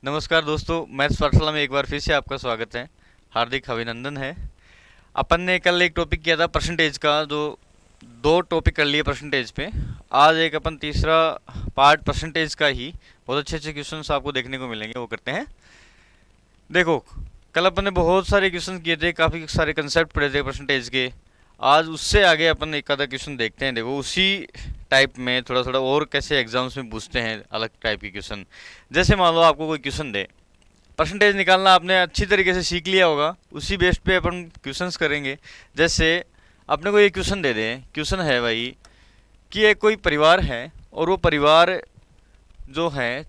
नमस्कार दोस्तों, मैथ्स पाठशाला में एक बार फिर से आपका स्वागत है। हार्दिक अभिनंदन है। अपन ने कल एक टॉपिक किया था परसेंटेज का, जो दो टॉपिक कर लिए परसेंटेज पे। आज एक अपन तीसरा पार्ट परसेंटेज का ही बहुत अच्छे अच्छे क्वेश्चंस आपको देखने को मिलेंगे, वो करते हैं। देखो, कल अपन ने बहुत सारे क्वेश्चन किए थे, काफ़ी सारे कंसेप्ट पढ़े थे परसेंटेज के। आज उससे आगे अपन एक आधा क्वेश्चन देखते हैं। देखो, उसी टाइप में थोड़ा थोड़ा और कैसे एग्जाम्स में पूछते हैं अलग टाइप के क्वेश्चन। जैसे मान लो आपको कोई क्वेश्चन दे, परसेंटेज निकालना आपने अच्छी तरीके से सीख लिया होगा, उसी बेस पे अपन क्वेश्चंस करेंगे। जैसे अपने को एक क्वेश्चन दे दें, क्वेश्चन है भाई कि एक कोई परिवार है और वो परिवार जो है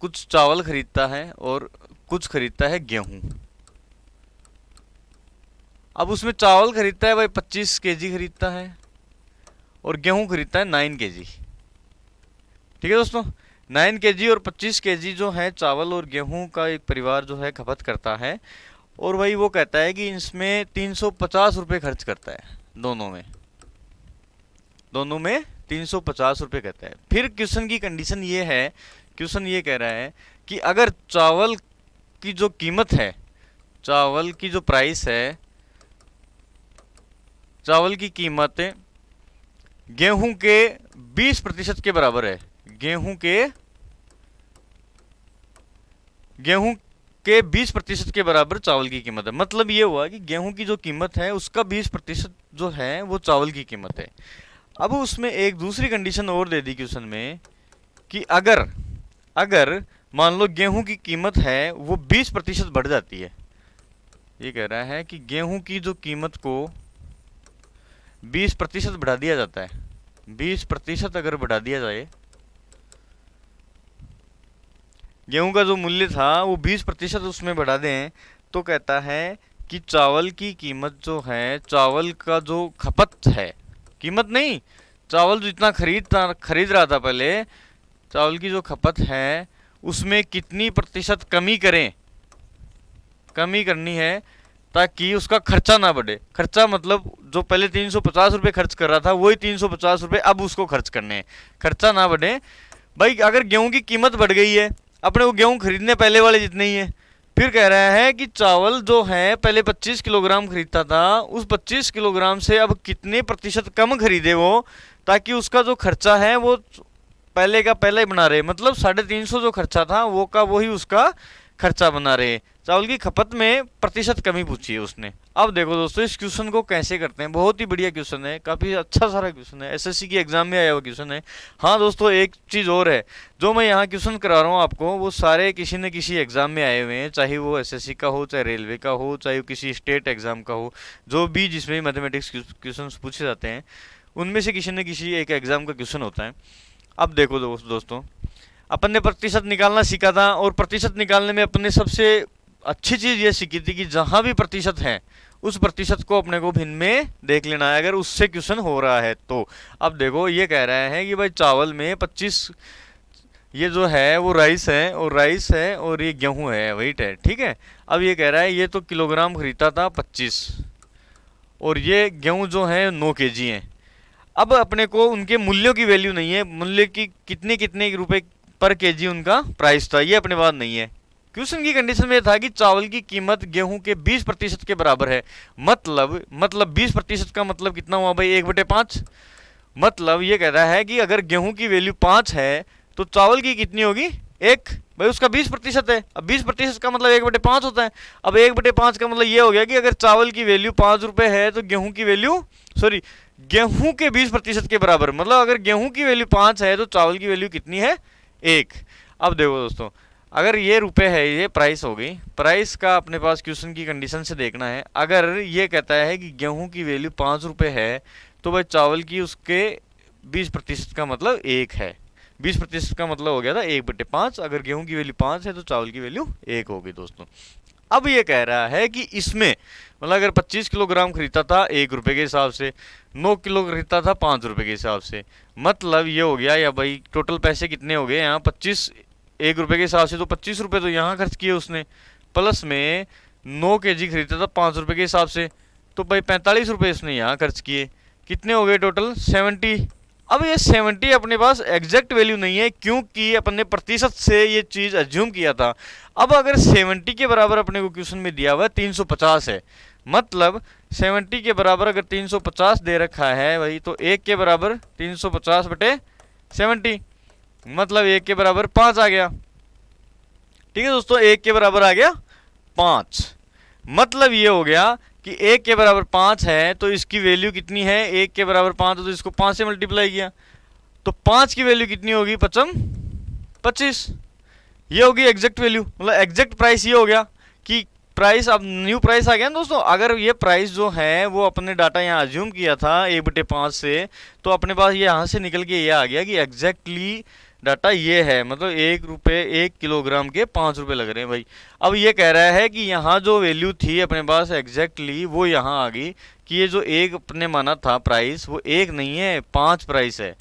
कुछ चावल खरीदता है और कुछ खरीदता है गेहूं। अब उसमें चावल खरीदता है भाई 25 केजी खरीदता है और गेहूं खरीदता है 9 केजी। ठीक है दोस्तों, 9 केजी और 25 केजी जो है चावल और गेहूं का एक परिवार जो है खपत करता है। और भाई वो कहता है कि इसमें 350 रुपये खर्च करता है, दोनों में 350 रुपये कहता है। फिर क्वेश्चन की कंडीशन ये है, क्वेश्चन ये कह रहा है कि अगर चावल की जो कीमत है, चावल की जो प्राइस है, चावल की कीमत गेहूं के 20% के बराबर है। गेहूं के 20% के बराबर चावल की कीमत है। मतलब ये हुआ कि गेहूं की जो कीमत है उसका 20% जो है वो चावल की कीमत है। अब उसमें एक दूसरी कंडीशन और दे दी क्वेश्चन में कि अगर मान लो गेहूं की कीमत है वो 20% बढ़ जाती है। ये कह रहा है कि गेहूं की जो कीमत को 20% बढ़ा दिया जाता है, 20% अगर बढ़ा दिया जाए, गेहूं का जो मूल्य था वो 20% उसमें बढ़ा दें, तो कहता है कि चावल की कीमत जो है, चावल का जो खपत है, कीमत नहीं, चावल जो इतना खरीद रहा था पहले, चावल की जो खपत है उसमें कितनी प्रतिशत कमी करनी है ताकि उसका खर्चा ना बढ़े। खर्चा मतलब जो पहले 350 रुपये खर्च कर रहा था वही 350 रुपये अब उसको खर्च करने हैं, खर्चा ना बढ़े। भाई अगर गेहूं की कीमत बढ़ गई है, अपने को गेहूं खरीदने पहले वाले जितने ही है। फिर कह रहा है कि चावल जो है पहले 25 किलोग्राम खरीदता था, उस 25 किलोग्राम से अब कितने प्रतिशत कम खरीदे वो, ताकि उसका जो खर्चा है वो पहले का पहले ही बना रहे। मतलब 350 जो खर्चा था वो का वही उसका खर्चा बना रहे। चावल की खपत में प्रतिशत कमी पूछी है उसने। अब देखो दोस्तों, इस क्वेश्चन को कैसे करते हैं। बहुत ही बढ़िया क्वेश्चन है, काफ़ी अच्छा सारा क्वेश्चन है, एसएससी की एग्जाम में आया हुआ क्वेश्चन है। हाँ दोस्तों, एक चीज़ और है, जो मैं यहाँ क्वेश्चन करा रहा हूँ आपको, वो सारे किसी न किसी एग्जाम में आए हुए हैं, चाहे वो एसएससी का हो, चाहे रेलवे का हो, चाहे वो किसी स्टेट एग्जाम का हो, जो भी जिसमें मैथमेटिक्स क्वेश्चन पूछे जाते हैं उनमें से किसी न किसी एक एग्जाम का क्वेश्चन होता है। अब देखो दोस्तों, अपन ने प्रतिशत निकालना सीखा था, और प्रतिशत निकालने में अपन ने सबसे अच्छी चीज़ ये सीखी थी कि जहाँ भी प्रतिशत है उस प्रतिशत को अपने को भिन्न में देख लेना है, अगर उससे क्वेश्चन हो रहा है तो। अब देखो, ये कह रहा है कि भाई चावल में 25, ये जो है वो राइस है और ये गेहूं है, वेट है, ठीक है। अब ये कह रहा है ये तो किलोग्राम खरीदता था 25 और ये गेहूं जो है 9 केजी है। अब अपने को उनके मूल्यों की वैल्यू नहीं है, मूल्य की कितने रुपए पर केजी उनका प्राइस था, ये अपने पास नहीं है। क्वेश्चन की कंडीशन में था कि चावल की कीमत गेहूं के 20% के बराबर है। मतलब 20% का मतलब कितना हुआ भाई, 1/5। मतलब ये कहता है कि अगर गेहूं की वैल्यू 5 है तो चावल की कितनी होगी, 1। भाई उसका 20% है, अब 20% का मतलब 1/5 होता है। अब 1/5 का मतलब ये हो गया कि अगर चावल की वैल्यू 5 रुपये है तो गेहूं की वैल्यू, सॉरी, गेहूं के 20% के बराबर, मतलब अगर गेहूं की वैल्यू 5 है तो चावल की वैल्यू कितनी है, 1। अब देखो दोस्तों, अगर ये रुपए है, ये प्राइस हो गई, प्राइस का अपने पास क्वेश्चन की कंडीशन से देखना है। अगर ये कहता है कि गेहूं की वैल्यू 5 रुपये है तो भाई चावल की उसके 20% का मतलब 1 है। 20% का मतलब हो गया था 1/5। अगर गेहूं की वैल्यू 5 है तो चावल की वैल्यू 1 होगी दोस्तों। अब ये कह रहा है कि इसमें मतलब अगर 25 किलोग्राम खरीदता था 1 रुपये के हिसाब से, 9 किलो खरीदता था 5 रुपये के हिसाब से, मतलब ये हो गया, या भाई टोटल पैसे कितने हो गए यहाँ, 25 1 रुपये के हिसाब से तो 25 रुपये तो यहाँ खर्च किए उसने, प्लस में 9 केजी खरीदता था 5 रुपये के हिसाब से, तो भाई 45 रुपये इसने यहाँ खर्च किए। कितने हो गए टोटल, 70 अब ये 70 अपने पास एग्जैक्ट वैल्यू नहीं है, क्योंकि अपने प्रतिशत से ये चीज़ एज्यूम किया था। अब अगर 70 के बराबर अपने को क्वेश्चन में दिया हुआ है 350 है, मतलब 70 के बराबर अगर 350 दे रखा है भाई, तो 1 के बराबर 350 बटे 70, मतलब 1 के बराबर 5 आ गया। ठीक है दोस्तों, 1 के बराबर आ गया 5। मतलब ये हो गया कि 1 के बराबर 5 है तो इसकी वैल्यू कितनी है, 1 के बराबर 5 है तो इसको 5 से मल्टीप्लाई किया तो 5 की वैल्यू कितनी होगी, 25। ये होगी एग्जैक्ट वैल्यू, मतलब एग्जैक्ट प्राइस ये हो गया कि प्राइस, अब न्यू प्राइस आ गया ना दोस्तों। अगर ये प्राइस जो है वो अपने डाटा यहाँ अज्यूम किया था 1/5 से, तो अपने पास ये यहाँ से निकल के ये आ गया कि एग्जैक्टली डाटा ये है, मतलब 1 रुपये 1 किलोग्राम के 5 रुपये लग रहे हैं भाई। अब ये कह रहा है कि यहाँ जो वैल्यू थी अपने पास एग्जैक्टली वो यहाँ आ गई कि ये जो 1 अपने माना था प्राइस, वो 1 नहीं है, 5 प्राइस है।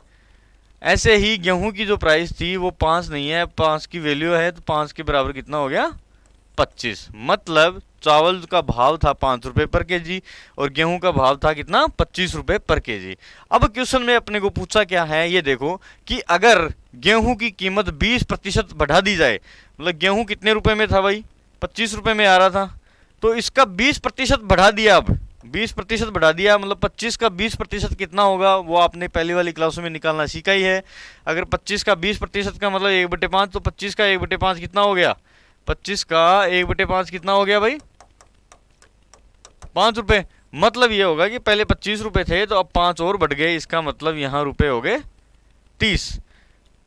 ऐसे ही गेहूं की जो प्राइस थी वो 5 नहीं है, 5 की वैल्यू है, तो 5 के बराबर कितना हो गया, 25। मतलब चावल का भाव था 5 रुपये पर केजी और गेहूं का भाव था कितना, 25 रुपये पर केजी। अब क्वेश्चन में अपने को पूछा क्या है, ये देखो कि अगर गेहूं की कीमत 20% बढ़ा दी जाए, मतलब गेहूं कितने रुपए में था भाई, 25 रुपये में आ रहा था, तो इसका 20% बढ़ा दिया। अब 20% बढ़ा दिया, मतलब 25 का 20% कितना होगा, वो आपने पहली वाली क्लासों में निकालना सीखा ही है। अगर 25 का 20% का मतलब 1/5, तो 25 का 1/5 कितना हो गया, 25 का 1/5 कितना हो गया भाई, 5 रुपये। मतलब ये होगा कि पहले 25 रुपये थे तो अब 5 और बढ़ गए, इसका मतलब यहाँ रुपये हो गए 30।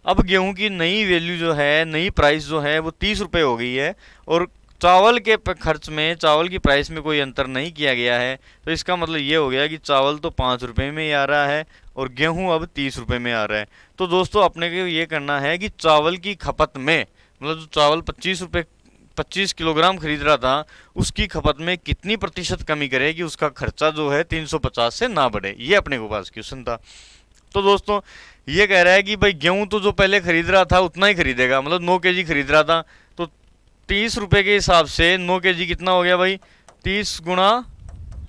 अब गेहूं की नई वैल्यू जो है, नई प्राइस जो है वो 30 रुपये हो गई है, और चावल के खर्च में, चावल की प्राइस में कोई अंतर नहीं किया गया है, तो इसका मतलब ये हो गया कि चावल तो 5 रुपये में ही आ रहा है और गेहूं अब 30 रुपये में आ रहा है। तो दोस्तों अपने को ये करना है कि चावल की खपत में, मतलब जो चावल 25 किलोग्राम खरीद रहा था उसकी खपत में कितनी प्रतिशत कमी करे कि उसका खर्चा जो है 350 से ना बढ़े, ये अपने को पास क्वेश्चन था। तो दोस्तों ये कह रहा है कि भाई गेहूं तो जो पहले खरीद रहा था उतना ही खरीदेगा, मतलब 9 केजी खरीद रहा था, तो 30 रुपये के हिसाब से 9 केजी कितना हो गया भाई, 30 गुणा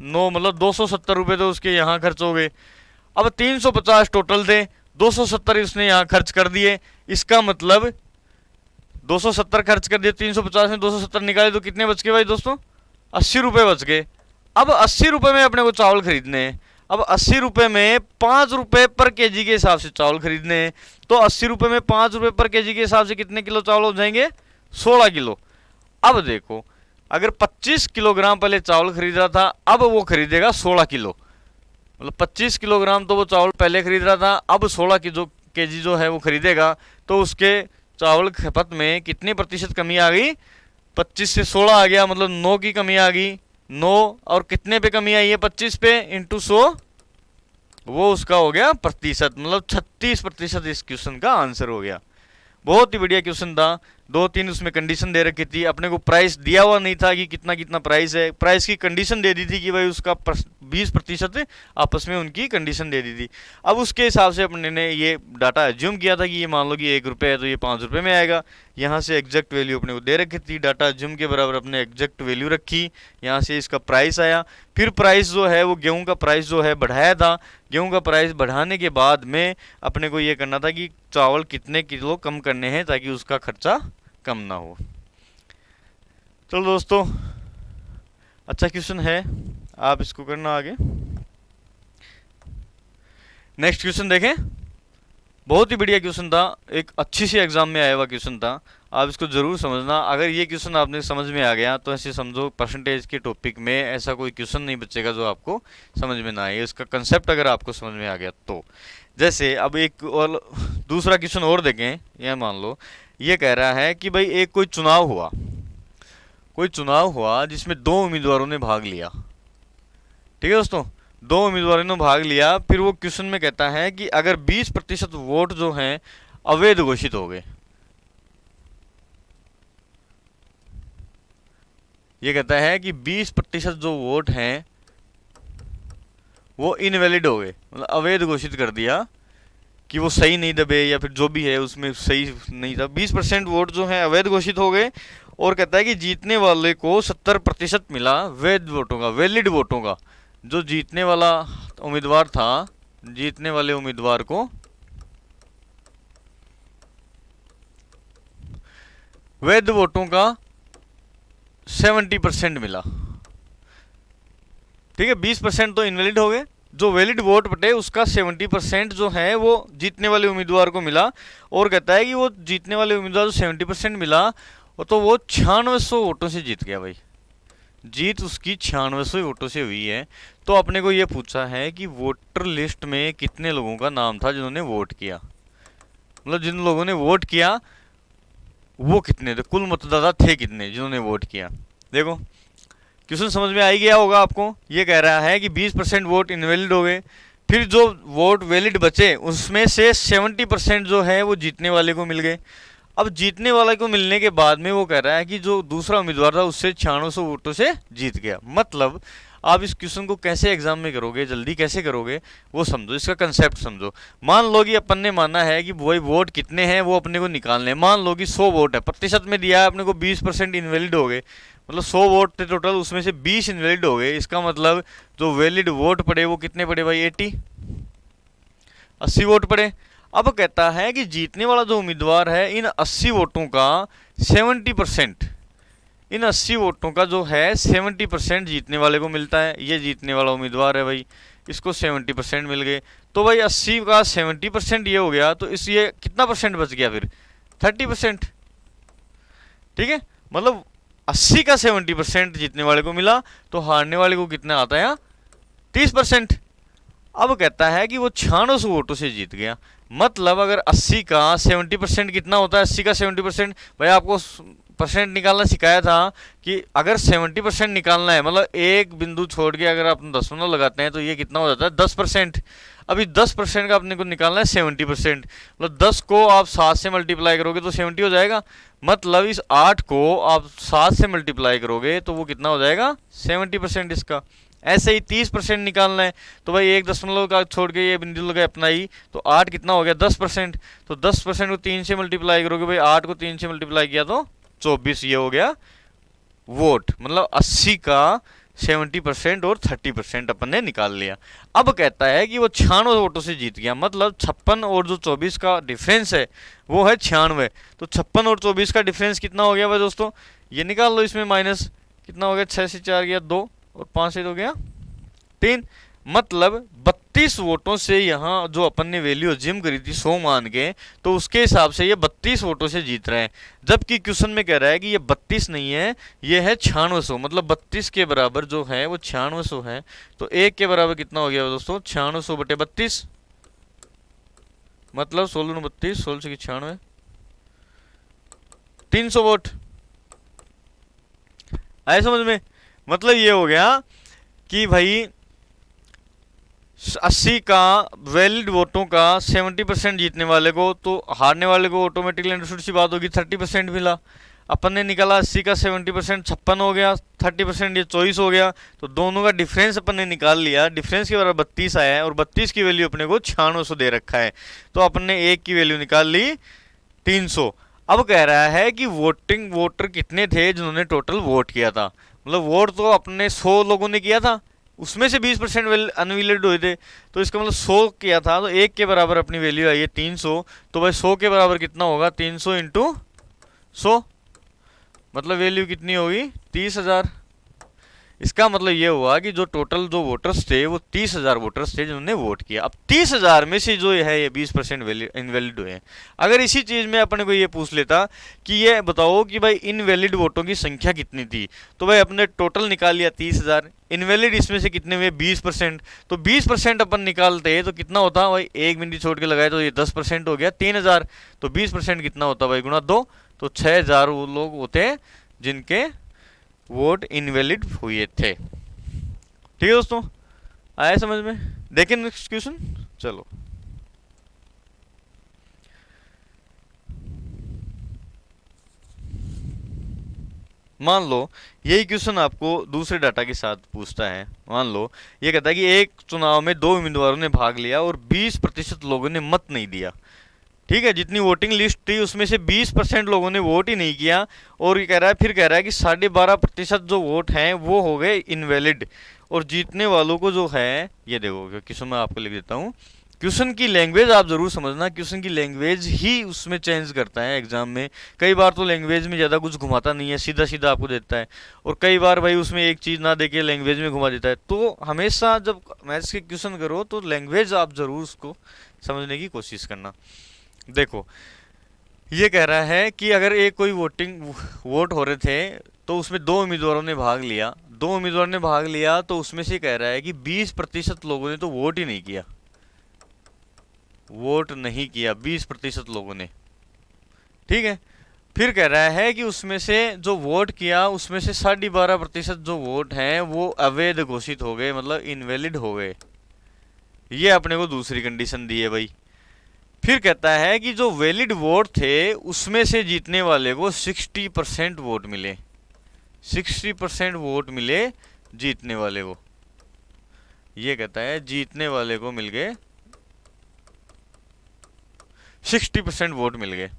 9, मतलब 270 रुपये तो उसके यहाँ खर्च हो गए। अब 350 टोटल थे, 270 उसने यहाँ खर्च कर दिए, इसका मतलब 270 खर्च कर दिए, 350 में 270 निकाले तो कितने बच गए भाई दोस्तों, 80 रुपये बच गए। अब 80 रुपये में अपने को चावल खरीदने हैं, अब 80 रुपये में 5 रुपये पर केजी के हिसाब से चावल खरीदने हैं, तो 80 रुपये में 5 रुपये पर केजी के हिसाब से कितने किलो चावल हो जाएंगे, 16 किलो। अब देखो अगर 25 किलोग्राम पहले चावल खरीद रहा था, अब वो खरीदेगा 16 किलो, मतलब 25 किलोग्राम तो वो चावल पहले खरीद रहा था, अब 16 केजी जो है वो खरीदेगा, तो उसके चावल खपत में कितनी प्रतिशत कमी आ गई, 25 से 16 आ गया, मतलब 9 की कमी आ गई, 9 और कितने पे कमी आई है, 25 पे इंटू 100, वो उसका हो गया प्रतिशत, मतलब 36% इस क्वेश्चन का आंसर हो गया। बहुत ही बढ़िया क्वेश्चन था, 2-3 उसमें कंडीशन दे रखी थी, अपने को प्राइस दिया हुआ नहीं था कि कितना कितना प्राइस है, प्राइस की कंडीशन दे दी थी कि भाई उसका 20% आपस में उनकी कंडीशन दे दी थी। अब उसके हिसाब से अपने ने ये डाटा एज्यूम किया था कि ये मान लो कि 1 रुपये है तो ये 5 रुपये में आएगा, यहाँ से एग्जैक्ट वैल्यू अपने को दे रखी थी, डाटा एज्यूम के बराबर अपने एग्जैक्ट वैल्यू रखी, यहाँ से इसका प्राइस आया। फिर प्राइस जो है वो गेहूँ का प्राइस जो है बढ़ाया था, गेहूं का प्राइस बढ़ाने के बाद में अपने को ये करना था कि चावल कितने किलो कम करने हैं ताकि उसका खर्चा कम ना हो। चलो दोस्तों अच्छा क्वेश्चन है, आप इसको करना आगे। नेक्स्ट क्वेश्चन देखें, बहुत ही बढ़िया क्वेश्चन था, एक अच्छी सी एग्जाम में आया हुआ क्वेश्चन था, आप इसको जरूर समझना। अगर ये क्वेश्चन आपने समझ में आ गया तो ऐसे समझो परसेंटेज के टॉपिक में ऐसा कोई क्वेश्चन नहीं बचेगा जो आपको समझ में ना आए, इसका कंसेप्ट अगर आपको समझ में आ गया तो। जैसे अब एक और दूसरा क्वेश्चन और देखें, यह मान लो ये कह रहा है कि भाई एक कोई चुनाव हुआ जिसमें 2 उम्मीदवारों ने भाग लिया, ठीक है दोस्तों, 2 उम्मीदवारों ने भाग लिया। फिर वो क्वेश्चन में कहता है कि अगर 20% वोट जो हैं अवैध घोषित हो गए, ये कहता है कि 20% जो वोट हैं वो इनवैलिड हो गए, मतलब अवैध घोषित कर दिया कि वो सही नहीं दबे या फिर जो भी है उसमें सही नहीं था, 20% वोट जो है अवैध घोषित हो गए। और कहता है कि जीतने वाले को 70% मिला वैध वोटों का, वैलिड वोटों का, जो जीतने वाला उम्मीदवार था, जीतने वाले उम्मीदवार को वैध वोटों का 70% मिला। ठीक है, 20% तो इनवैलिड हो गए, जो वैलिड वोट बटे उसका 70% जो है वो जीतने वाले उम्मीदवार को मिला। और कहता है कि वो जीतने वाले उम्मीदवार जो 70% मिला तो वो 9600 वोटों से जीत गया भाई। जीत उसकी 9600 वोटों से हुई है। तो अपने को ये पूछा है कि वोटर लिस्ट में कितने लोगों का नाम था जिन्होंने वोट किया, मतलब जिन लोगों ने वोट किया वो कितने थे, कुल मतदाता थे कितने जिन्होंने वोट किया। देखो क्वेश्चन समझ में आ ही गया होगा आपको। ये कह रहा है कि 20% वोट इनवैलिड हो गए, फिर जो वोट वैलिड बचे उसमें से 70% जो है वो जीतने वाले को मिल गए। अब जीतने वाले को मिलने के बाद में वो कह रहा है कि जो दूसरा उम्मीदवार था उससे 9600 वोटों से जीत गया। मतलब आप इस क्वेश्चन को कैसे एग्जाम में करोगे, जल्दी कैसे करोगे वो समझो, इसका कंसेप्ट समझो। मान लो कि अपन ने माना है कि वही वोट कितने हैं वो अपने को निकालने हैं। मान लो कि 100 वोट है, प्रतिशत में दिया है अपने को 20% इनवैलिड हो गए, मतलब 100 वोट थे टोटल, उसमें से 20 इनवैलिड हो गए। इसका मतलब जो वैलिड वोट पड़े वो कितने पड़े भाई, 80 वोट पड़े। अब कहता है कि जीतने वाला जो उम्मीदवार है इन 80 वोटों का 70%, इन 80 वोटों का जो है 70% जीतने वाले को मिलता है। ये जीतने वाला उम्मीदवार है भाई, इसको 70% मिल गए। तो भाई 80 का 70% ये हो गया, तो इस ये कितना परसेंट बच गया फिर, 30%। ठीक है, मतलब 80 का 70% जीतने वाले को मिला, तो हारने वाले को कितना आता है, 30%। अब कहता है कि वो 9600 वोटों से जीत गया। मतलब अगर 80 का 70% कितना होता है, 80 का 70% भाई आपको परसेंट निकालना सिखाया था कि अगर 70% निकालना है, मतलब एक बिंदु छोड़ के अगर आप दशमलव लगाते हैं तो ये कितना हो जाता है, 10%। अभी 10% का अपने को निकालना है 70%, मतलब 10 को आप 7 से मल्टीप्लाई करोगे तो 70 हो जाएगा। मतलब इस 8 को आप 7 से मल्टीप्लाई करोगे तो वो कितना हो जाएगा, 70% इसका। ऐसे ही 30% निकालना है, तो भाई एक दशमलव का छोड़ के ये बिंदु लगा अपना ही, तो 8 कितना हो गया, 10%। तो 10% को 3 से मल्टीप्लाई करोगे भाई, 8 को 3 से मल्टीप्लाई किया तो 24, ये हो गया वोट। मतलब 80 का 70% और 30% अपन ने निकाल लिया। अब कहता है कि वो 96 वोटों से जीत गया। मतलब 56 और जो 24 का डिफरेंस है वो है 96। तो 56 और 24 का डिफरेंस कितना हो गया भाई दोस्तों, ये निकाल लो, इसमें माइनस कितना हो गया, 6 से 4 गया 2 और 5 से हो गया 3। मतलब 32 वोटों से यहाँ जो अपन ने वैल्यू जिम करी थी 100 मान के, तो उसके हिसाब से ये 32 वोटों से जीत रहे हैं। जबकि क्वेश्चन में कह रहा है कि ये 32 नहीं है, ये है 9600। मतलब 32 के बराबर जो है वो 9600 है। तो 1 के बराबर कितना हो गया दोस्तों, 9600 बटे 32, मतलब 16 32, 16 से 96, 300 वोट। आए समझ में। मतलब ये हो गया कि भाई 80 का वैलिड वोटों का 70% जीतने वाले को, तो हारने वाले को ऑटोमेटिकली अंडरस्टूड सी बात होगी 30% मिला। अपन ने निकाला 80 का 70%, 56 हो गया, 30% ये 24 हो गया। तो दोनों का डिफरेंस अपन ने निकाल लिया, डिफरेंस के बराबर 32 आया है, और 32 की वैल्यू अपने को 9600 दे रखा है। तो अपन ने 1 की वैल्यू निकाल ली 300। अब कह रहा है कि वोटर कितने थे जिन्होंने टोटल वोट किया था। मतलब वोट तो अपने 100 लोगों ने किया था, उसमें से 20% अनवैलिड हुए थे, तो इसका मतलब 100 किया था, तो 1 के बराबर अपनी वैल्यू आई है 300। तो भाई 100 के बराबर कितना होगा, 300 इंटू 100, मतलब वैल्यू कितनी होगी, 30,000। इसका मतलब ये हुआ कि जो टोटल जो वोटर्स थे वो 30,000 वोटर्स थे जिन्होंने वोट किया। अब 30,000 में से जो है ये 20% इनवैलिड हुए हैं। अगर इसी चीज़ में अपने को ये पूछ लेता कि ये बताओ कि भाई इनवैलिड वोटों की संख्या कितनी थी, तो भाई अपने टोटल निकाल लिया 30,000, इनवैलिड इसमें से कितने हुए 20%। तो 20% अपन निकालते तो कितना होता भाई, एक बिंदु छोड़ के लगाए तो ये 10% हो गया 3,000। तो 20% कितना होता भाई, गुणा 2, तो 6,000 वो लोग होते जिनके वोट इनवैलिड हुए थे। ठीक है दोस्तों, आया समझ में। देखें नेक्स्ट क्वेश्चन, चलो। मान लो यही क्वेश्चन आपको दूसरे डाटा के साथ पूछता है। मान लो ये कहता है कि एक चुनाव में 2 उम्मीदवारों ने भाग लिया और 20% लोगों ने मत नहीं दिया। ठीक है, जितनी वोटिंग लिस्ट थी उसमें से 20% लोगों ने वोट ही नहीं किया। और ये कह रहा है, फिर कह रहा है कि 12.5% जो वोट हैं वो हो गए इनवैलिड, और जीतने वालों को जो है, ये देखो क्योंकि मैं आपको लिख देता हूँ क्वेश्चन की लैंग्वेज आप जरूर समझना, क्वेश्चन की लैंग्वेज ही उसमें चेंज करता है एग्जाम में। कई बार तो लैंग्वेज में ज़्यादा कुछ घुमाता नहीं है, सीधा सीधा आपको देता है, और कई बार भाई उसमें एक चीज़ ना देके लैंग्वेज में घुमा देता है। तो हमेशा जब मैथ्स के क्वेश्चन करो तो लैंग्वेज आप जरूर उसको समझने की कोशिश करना। देखो ये कह रहा है कि अगर एक कोई वोट हो रहे थे तो उसमें 2 उम्मीदवारों ने भाग लिया, 2 उम्मीदवारों ने भाग लिया, तो उसमें से कह रहा है कि 20% लोगों ने तो वोट ही नहीं किया, वोट नहीं किया 20% लोगों ने। ठीक है, फिर कह रहा है कि उसमें से जो वोट किया उसमें से 12.5% जो वोट हैं वो अवैध घोषित हो गए, मतलब इनवैलिड हो गए। ये अपने को दूसरी कंडीशन दी है भाई। फिर कहता है कि जो वैलिड वोट थे उसमें से जीतने वाले को 60% वोट मिले, 60% वोट मिले जीतने वाले को। ये कहता है जीतने वाले को मिल गए 60% वोट मिल गए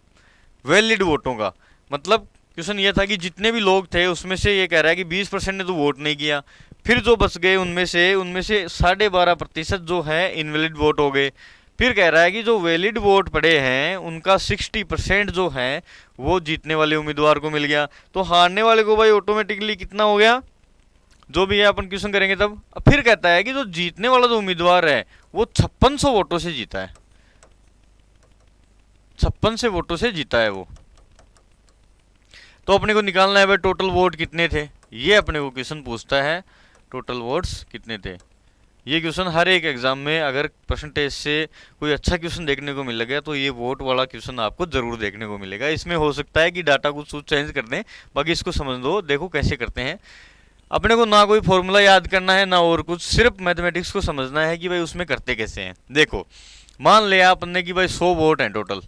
वैलिड वोटों का। मतलब क्वेश्चन ये था कि जितने भी लोग थे उसमें से ये कह रहा है कि 20% ने तो वोट नहीं किया, फिर जो बच गए उनमें से 12.5% जो है इनवैलिड वोट हो गए। फिर कह रहा है कि जो वैलिड वोट पड़े हैं उनका 60% जो है वो जीतने वाले उम्मीदवार को मिल गया। तो हारने वाले को भाई ऑटोमेटिकली कितना हो गया, जो भी है अपन क्वेश्चन करेंगे तब। फिर कहता है कि जो जीतने वाला जो उम्मीदवार है वो 5600 वोटों से जीता है, 56 वोटों से जीता है वो। तो अपने को निकालना है भाई टोटल वोट कितने थे, ये अपने को क्वेश्चन पूछता है टोटल वोट्स कितने थे। ये क्वेश्चन हर एक एग्जाम में अगर परसेंटेज से कोई अच्छा क्वेश्चन देखने को मिल गया तो ये वोट वाला क्वेश्चन आपको जरूर देखने को मिलेगा। इसमें हो सकता है कि डाटा कुछ चेंज कर दें, बाकी इसको समझ दो। देखो कैसे करते हैं, अपने को ना कोई फॉर्मूला याद करना है ना और कुछ, सिर्फ मैथमेटिक्स को समझना है कि भाई उसमें करते कैसे हैं। देखो मान लिया अपन ने कि भाई 100 वोट हैं टोटल,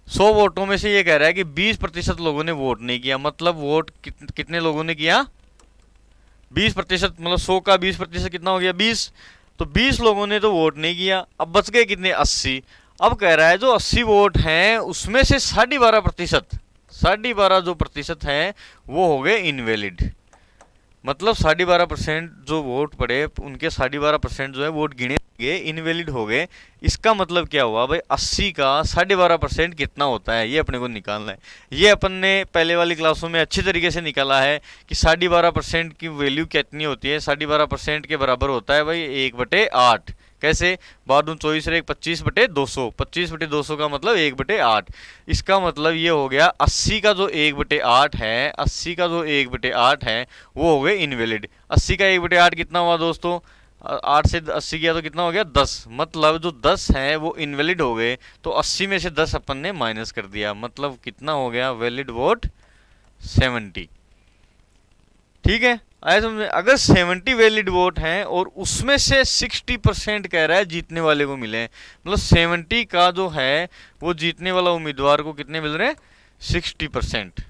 100 वोटों में से ये कह रहा है कि 20% लोगों ने वोट नहीं किया, मतलब वोट कितने लोगों ने किया 20%, मतलब 100 का 20% कितना हो गया 20। तो 20 लोगों ने तो वोट नहीं किया, अब बच गए कितने 80। अब कह रहा है जो 80 वोट हैं उसमें से 12.5%, 12.5 जो प्रतिशत हैं वो हो गए इनवैलिड। मतलब 12.5% जो वोट पड़े उनके 12.5% जो है वोट गिने गए, इनवैलिड हो गए। इसका मतलब क्या हुआ भाई 80 का 12.5% कितना होता है, ये अपने को निकालना है। ये अपन ने पहले वाली क्लासों में अच्छी तरीके से निकाला है कि 12.5% की वैल्यू कितनी होती है। 12.5% के बराबर होता है भाई 1/8। कैसे, 12×24 25/200, 25/200 का मतलब 1/8। इसका मतलब ये हो गया 80 का जो 1/8 है, 80 का जो 1/8 है वो हो गए इनवैलिड। 80 का 1/8 कितना हुआ दोस्तों, 8 से 80 किया तो कितना हो गया 10। मतलब जो 10 है वो इनवैलिड हो गए, तो 80 में से 10 अपन ने माइनस कर दिया, मतलब कितना हो गया वैलिड वोट 70। ठीक है, आया समझ में। अगर 70 वैलिड वोट हैं और उसमें से 60% कह रहा है जीतने वाले को मिले, मतलब 70 का जो है वो जीतने वाला उम्मीदवार को कितने मिल रहे हैं 60%।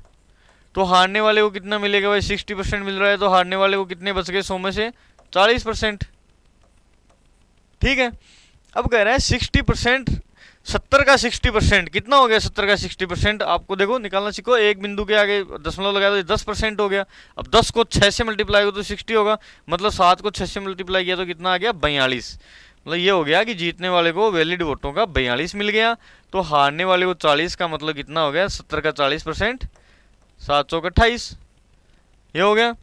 तो हारने वाले को कितना मिलेगा भाई 60% मिल रहा है, तो हारने वाले को कितने बच गए 100 में से 40%। ठीक है, अब कह रहा है 60%, 70 का 60% कितना हो गया, 70 का 60% आपको देखो निकालना सीखो। एक बिंदु के आगे दशमलव लगाया तो 10% हो गया। अब 10 को 6 से मल्टीप्लाई हो तो 60 होगा, मतलब 7 को 6 से मल्टीप्लाई किया तो कितना आ गया 42। मतलब ये हो गया कि जीतने वाले को वैलिड वोटों का 42 मिल गया, तो हारने वाले को 40 का मतलब कितना हो गया 70 का 40%, 7 चौक 28। ये हो गया।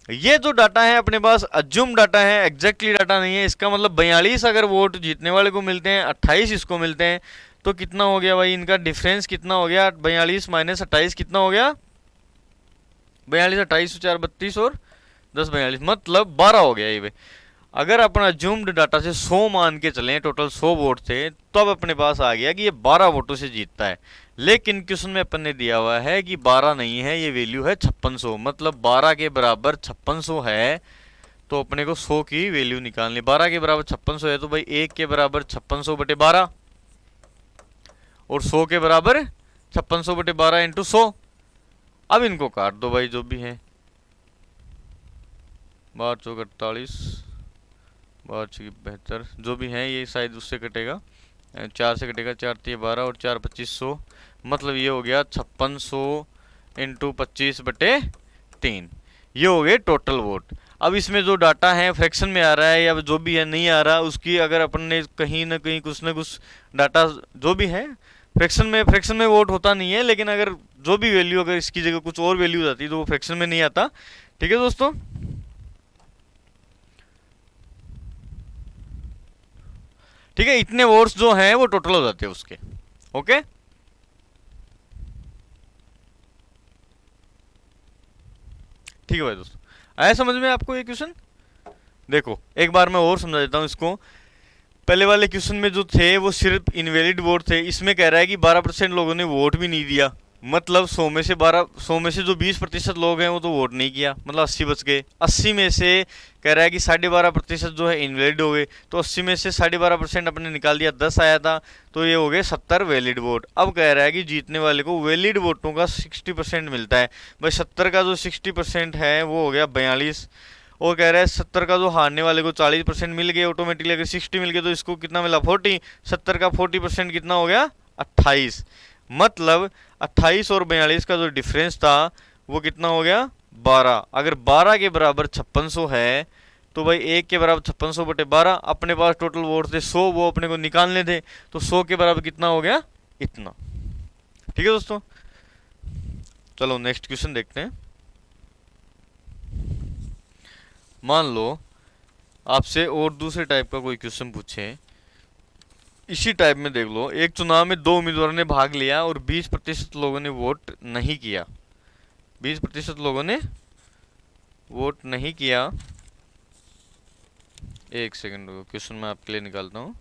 ये जो डाटा है अपने पास अज्यूम डाटा है, एग्जैक्टली डाटा नहीं है। इसका मतलब 42 अगर वोट जीतने वाले को मिलते हैं, 28 इसको मिलते हैं, तो कितना हो गया भाई इनका डिफरेंस कितना हो गया 42 माइनस 28 कितना हो गया 42, 28 4 32 और 10 42, मतलब 12 हो गया ये भाई। अगर अपन अज्यूम्ड डाटा से 100 मान के चलें, टोटल 100 वोट थे, तो अब अपने पास आ गया कि ये 12 वोटों से जीतता है। लेकिन क्वेश्चन में अपन ने दिया हुआ है कि 12 नहीं है, ये वैल्यू है 5600, मतलब 12 के बराबर 5600 है। तो अपने को 100 की वैल्यू निकालनी, 12 के बराबर 5600 है तो भाई 1 के बराबर 5600/12 और 100 के बराबर 5600/12 इंटू 100। अब इनको काट दो भाई जो भी है, 12 चौक 48, 12 चौक 72, जो भी है ये शायद उससे कटेगा, 4 से कटेगा, 4 3 12 और 4 2500, मतलब ये हो गया 5600 इंटू 25/3। ये हो गए टोटल वोट। अब इसमें जो डाटा है फ्रैक्शन में आ रहा है या जो भी है नहीं आ रहा, उसकी अगर अपन ने कहीं ना कहीं कुछ ना कुछ डाटा जो भी है फ्रैक्शन में वोट होता नहीं है, लेकिन अगर जो भी वैल्यू अगर इसकी जगह कुछ और वैल्यू जाती है तो वो फ्रैक्शन में नहीं आता। ठीक है दोस्तों, ठीक है, इतने वोट्स जो हैं वो टोटल हो जाते हैं उसके। ओके, ठीक है भाई दोस्तों, आया समझ में आपको ये क्वेश्चन? देखो एक बार मैं और समझा देता हूँ इसको। पहले वाले क्वेश्चन में जो थे वो सिर्फ इनवैलिड वोट थे, इसमें कह रहा है कि 12% लोगों ने वोट भी नहीं दिया, मतलब 100 में से जो 20% लोग हैं वो तो वोट नहीं किया, मतलब 80 बच गए। 80 में से कह रहा है कि 12.5% जो है इनवैलिड हो गए, तो 80 में से 12.5% अपने निकाल दिया, 10 आया था, तो ये हो गए 70 वैलिड वोट। अब कह रहा है कि जीतने वाले को वैलिड वोटों का 60% मिलता है। भाई 70 का जो 60% है वो हो गया 42, और कह रहा है 70 का जो हारने वाले को 40% मिल गए ऑटोमेटिकली। अगर 60 मिल गए तो इसको कितना मिला 40, 70 का 40% कितना हो गया 28, मतलब 28 और 42 का जो डिफरेंस था वो कितना हो गया 12। अगर 12 के बराबर 5600 है तो भाई 1 के बराबर 5600 बटे 12, अपने पास टोटल वोट थे 100, वो अपने को निकालने थे, तो 100 के बराबर कितना हो गया इतना। ठीक है दोस्तों, चलो नेक्स्ट क्वेश्चन देखते हैं। मान लो आपसे और दूसरे टाइप का कोई क्वेश्चन पूछे, इसी टाइप में देख लो, एक चुनाव में 2 उम्मीदवारों ने भाग लिया और 20% लोगों ने वोट नहीं किया, 20% लोगों ने वोट नहीं किया। एक सेकंड क्वेश्चन मैं आपके लिए निकालता हूँ।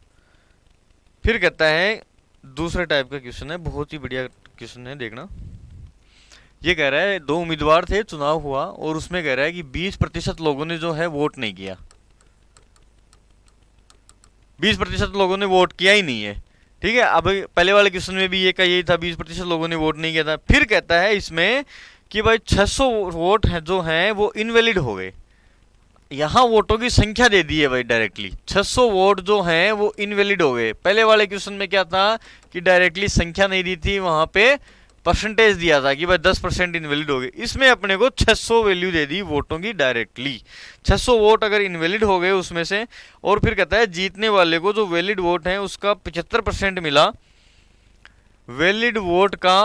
फिर कहता है दूसरे टाइप का क्वेश्चन है, बहुत ही बढ़िया क्वेश्चन है, देखना। ये कह रहा है 2 उम्मीदवार थे, चुनाव हुआ और उसमें कह रहा है कि 20% लोगों ने जो है वोट नहीं किया, 20% लोगों ने वोट किया ही नहीं है। ठीक है, अब पहले वाले क्वेश्चन में भी ये का यही था, 20% लोगों ने वोट नहीं किया था। फिर कहता है इसमें कि भाई 600 वोट हैं जो हैं वो इनवैलिड हो गए। यहाँ वोटों की संख्या दे दी है भाई डायरेक्टली, 600 वोट जो हैं वो इनवैलिड हो गए। पहले वाले क्वेश्चन में क्या था कि डायरेक्टली संख्या नहीं दी थी, वहां पे परसेंटेज दिया था कि भाई 10% इनवैलिड हो गए। इसमें अपने को 600 वैल्यू दे दी वोटों की डायरेक्टली, 600 वोट अगर इनवैलिड हो गए उसमें से। और फिर कहता है जीतने वाले को जो वैलिड वोट है उसका 75% मिला। वैलिड वोट का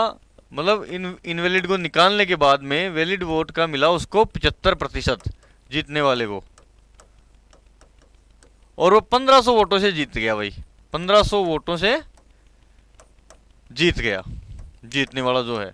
मतलब इनवैलिड को निकालने के बाद में वैलिड वोट का मिला उसको 75% जीतने वाले को, और वो 1500 वोटों से जीत गया भाई, 1500 वोटों से जीत गया जीतने वाला जो है।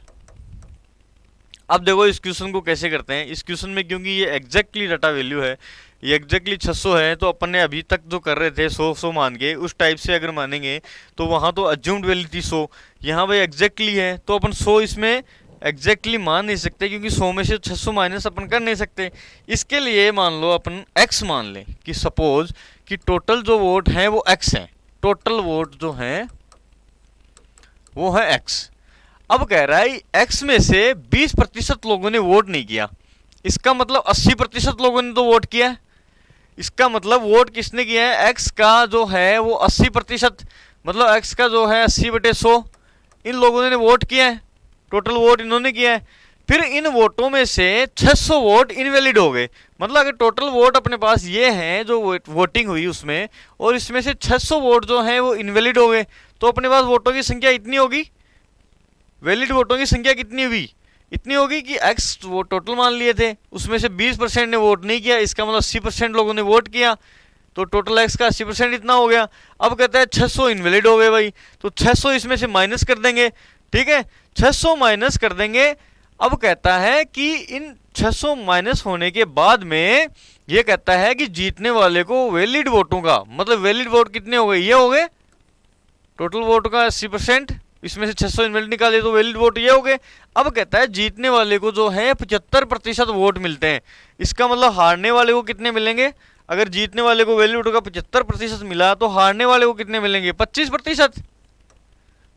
अब देखो इस क्वेश्चन को कैसे करते हैं। इस क्वेश्चन में क्योंकि ये एग्जैक्टली डाटा वैल्यू है, ये एग्जैक्टली 600 है, तो अपन ने अभी तक जो कर रहे थे 100 मान के, उस टाइप से अगर मानेंगे तो वहाँ तो अज्यूम्ड वैल्यू थी 100, यहाँ भाई एग्जैक्टली है तो अपन 100 इसमें एग्जैक्टली मान नहीं सकते, क्योंकि 100 में से 600 माइनस अपन कर नहीं सकते। इसके लिए मान लो अपन x मान लें कि सपोज कि टोटल जो वोट हैं वो x है, टोटल वोट जो हैं वो है x। अब कह रहा है x में से 20% लोगों ने वोट नहीं किया, इसका मतलब 80% लोगों ने तो वोट किया है। इसका मतलब वोट किसने किया है, x का जो है वो 80%, मतलब x का जो है 80/100 इन लोगों ने वोट किया है, टोटल वोट इन्होंने किया है। फिर इन वोटों में से 600 वोट इनवैलिड हो गए, मतलब अगर टोटल वोट अपने पास ये हैं जो वोटिंग हुई उसमें, और इसमें से 600 वोट जो हैं वो इनवैलिड हो गए, तो अपने पास वोटों की संख्या इतनी होगी, वैलिड वोटों की संख्या कितनी हुई, इतनी होगी कि x वो टोटल मान लिए थे, उसमें से 20% ने वोट नहीं किया, इसका मतलब 80% लोगों ने वोट किया, तो टोटल x का 80% इतना हो गया। अब कहता है 600 इनवैलिड हो गए भाई, तो 600 इसमें से माइनस कर देंगे। ठीक है, 600 माइनस कर देंगे। अब कहता है कि इन 600 माइनस होने के बाद में ये कहता है कि जीतने वाले को वैलिड वोटों का, मतलब वैलिड वोट कितने हो गए, ये हो गए टोटल वोट का 80%, इसमें से 600 इनवैलिड निकाले तो वैलिड वोट ये हो गए। अब कहता है जीतने वाले को जो है 75% वोट मिलते हैं, इसका मतलब हारने वाले को कितने मिलेंगे, अगर जीतने वाले को वैलिड वोट का 75% मिला तो हारने वाले को कितने मिलेंगे 25%,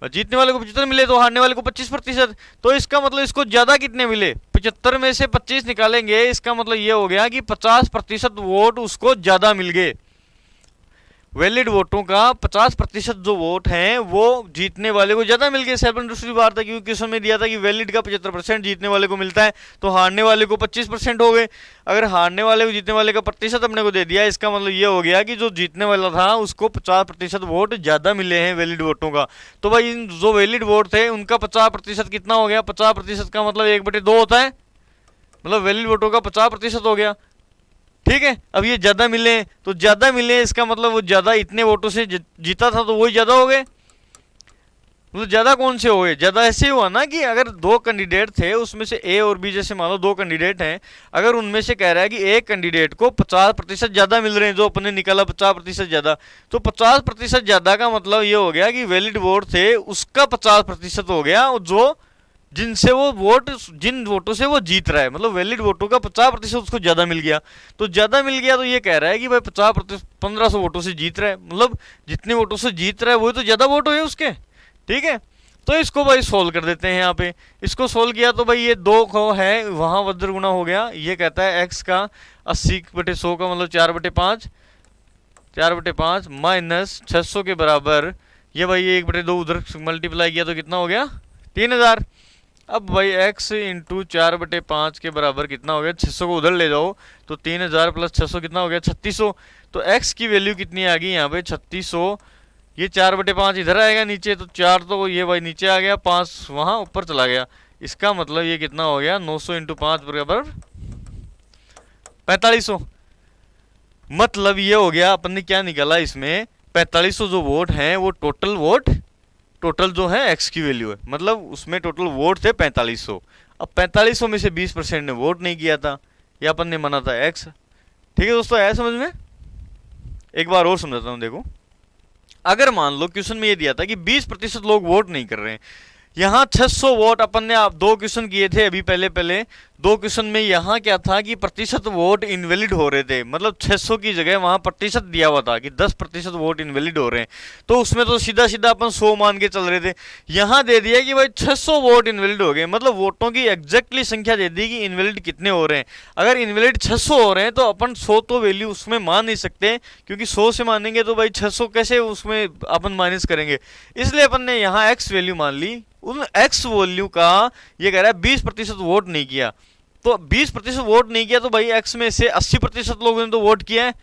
जीतने वाले को 75 मिले तो हारने वाले को 25%, तो इसका मतलब इसको ज्यादा कितने मिले, 75 में से 25 निकालेंगे, इसका मतलब ये हो गया कि 50% वोट उसको ज्यादा मिल गए। वैलिड वोटों का 50% जो वोट हैं वो जीतने वाले को ज्यादा मिल गए। सेल्फ दूसरी बात था, क्योंकि क्वेश्चन में दिया था कि वैलिड का 75% जीतने वाले को मिलता है, तो हारने वाले को 25% हो गए। अगर हारने वाले को जीतने वाले का प्रतिशत अपने को दे दिया, इसका मतलब ये हो गया कि जो जीतने वाला था उसको 50% वोट ज्यादा मिले हैं वैलिड वोटों का। तो भाई इन जो वैलिड वोट थे उनका 50% कितना हो गया? 50% का मतलब 1/2 होता है, मतलब वैलिड वोटों का 50% हो गया। ठीक है, अब ये ज्यादा मिले हैं, तो ज्यादा मिले हैं इसका मतलब वो ज्यादा इतने वोटों से जीता था, तो वही ज्यादा हो गए। मतलब ज्यादा कौन से हो गए? ज्यादा ऐसे हुआ ना कि अगर 2 कैंडिडेट थे, उसमें से ए और बी, जैसे मान लो 2 कैंडिडेट हैं, अगर उनमें से कह रहा है कि एक कैंडिडेट को 50% ज्यादा मिल रहे हैं, जो अपने निकाला 50% ज्यादा, तो 50% ज्यादा का मतलब ये हो गया कि वैलिड वोट थे उसका 50% हो गया, जो जिनसे वो वोट, जिन वोटों से वो जीत रहा है, मतलब वैलिड वोटों का 50% उसको ज्यादा मिल गया। तो ज्यादा मिल गया तो ये कह रहा है कि भाई 50%, 1500 वोटों से जीत रहा है, मतलब जितने वोटों से जीत रहा है वही तो ज्यादा वोट हुए उसके। ठीक है, तो इसको भाई सोल्व कर देते हैं। यहाँ पे इसको सोल्व किया तो भाई ये 2 को है वहां वज्र गुणा हो गया। ये कहता है x का 80/100 का मतलब 4/5, 4/5 माइनस 600 के बराबर, ये भाई 1/2 उधर मल्टीप्लाई किया तो कितना हो गया? 3000। अब भाई x इंटू 4/5 के बराबर कितना हो गया? 600 को उधर ले जाओ तो 3000 प्लस 600 कितना हो गया? 3600। तो x की वैल्यू कितनी आ गई यहाँ पे? 3600। ये 4/5 इधर आएगा नीचे, तो 4 तो ये भाई नीचे आ गया, 5 वहां ऊपर चला गया। इसका मतलब ये कितना हो गया? 900 इंटू 5 बराबर 4500। मतलब ये हो गया, अपन ने क्या निकाला इसमें? 4500 जो वोट हैं वो टोटल वोट, टोटल जो है x की वैल्यू है, मतलब उसमें टोटल वोट थे 4500। अब 4500 में से 20% ने वोट नहीं किया था, ये अपन ने माना था x। ठीक है दोस्तों, आया समझ में? एक बार और समझाता हूँ, देखो। अगर मान लो क्वेश्चन में ये दिया था कि 20% लोग वोट नहीं कर रहे हैं, यहाँ 600 वोट अपन ने आप 2 क्वेश्चन किए थे अभी पहले 2 क्वेश्चन में यहाँ क्या था कि प्रतिशत वोट इनवैलिड हो रहे थे, मतलब 600 की जगह वहां प्रतिशत दिया हुआ था कि 10% वोट इनवैलिड हो रहे हैं, तो उसमें तो सीधा सीधा अपन 100 मान के चल रहे थे। यहाँ दे दिया कि भाई 600 वोट इनवैलिड हो गए, मतलब वोटों की एग्जैक्टली संख्या दे दी कि इनवैलिड कितने हो रहे हैं। अगर इनवैलिड 600 हो रहे हैं तो अपन 100 तो वैल्यू उसमें मान नहीं सकते, क्योंकि 100 से मानेंगे तो भाई 600 कैसे उसमें अपन माइनस करेंगे, इसलिए अपन ने यहाँ एक्स वैल्यू मान ली। उन एक्स वैल्यू का ये कह रहा है 20% वोट नहीं किया, तो 20% वोट नहीं किया तो भाई एक्स में से 80% लोगों ने तो वोट किया है,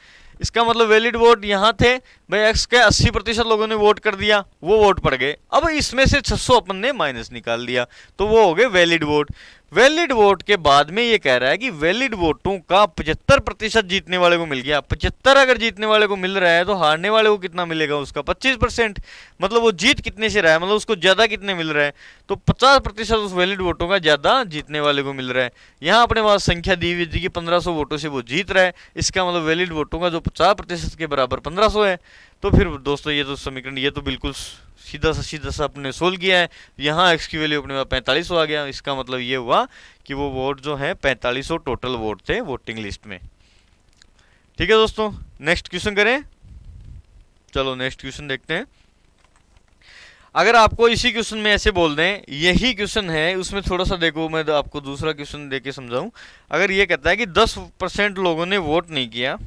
इसका मतलब वैलिड वोट यहाँ थे भाई, एक्स के 80% लोगों ने वोट कर दिया, वो वोट पड़ गए। अब इसमें से 600 अपन ने माइनस निकाल दिया, तो वो हो गए वैलिड वोट। वैलिड वोट के बाद में ये कह रहा है कि वैलिड वोटों का 75% जीतने वाले को मिल गया। 75 अगर जीतने वाले को मिल रहा है तो हारने वाले को कितना मिलेगा? उसका 25%, मतलब वो जीत कितने से रहा है, मतलब उसको ज्यादा कितने मिल रहा है, तो 50% उस वैलिड वोटों का ज्यादा जीतने वाले को मिल रहा है। यहाँ अपने पास संख्या दी हुई थी कि 1500 वोटों से वो जीत रहा है, इसका मतलब वैलिड वोटों का जो 50% के बराबर 1500 है। तो फिर दोस्तों ये तो समीकरण, ये तो बिल्कुल सीधा सा अपने सोल्व किया है। यहाँ एक्स की वैल्यू अपने पास 4500 आ गया, इसका मतलब ये हुआ कि वो वोट जो है 4500 टोटल वोट थे वोटिंग लिस्ट में। ठीक है दोस्तों, नेक्स्ट क्वेश्चन करें। चलो नेक्स्ट क्वेश्चन देखते हैं। अगर आपको इसी क्वेश्चन में ऐसे बोल दें यही क्वेश्चन है, उसमें थोड़ा सा देखो, मैं आपको दूसरा क्वेश्चन देके समझाऊं। अगर ये कहता है कि 10% लोगों ने वोट नहीं किया,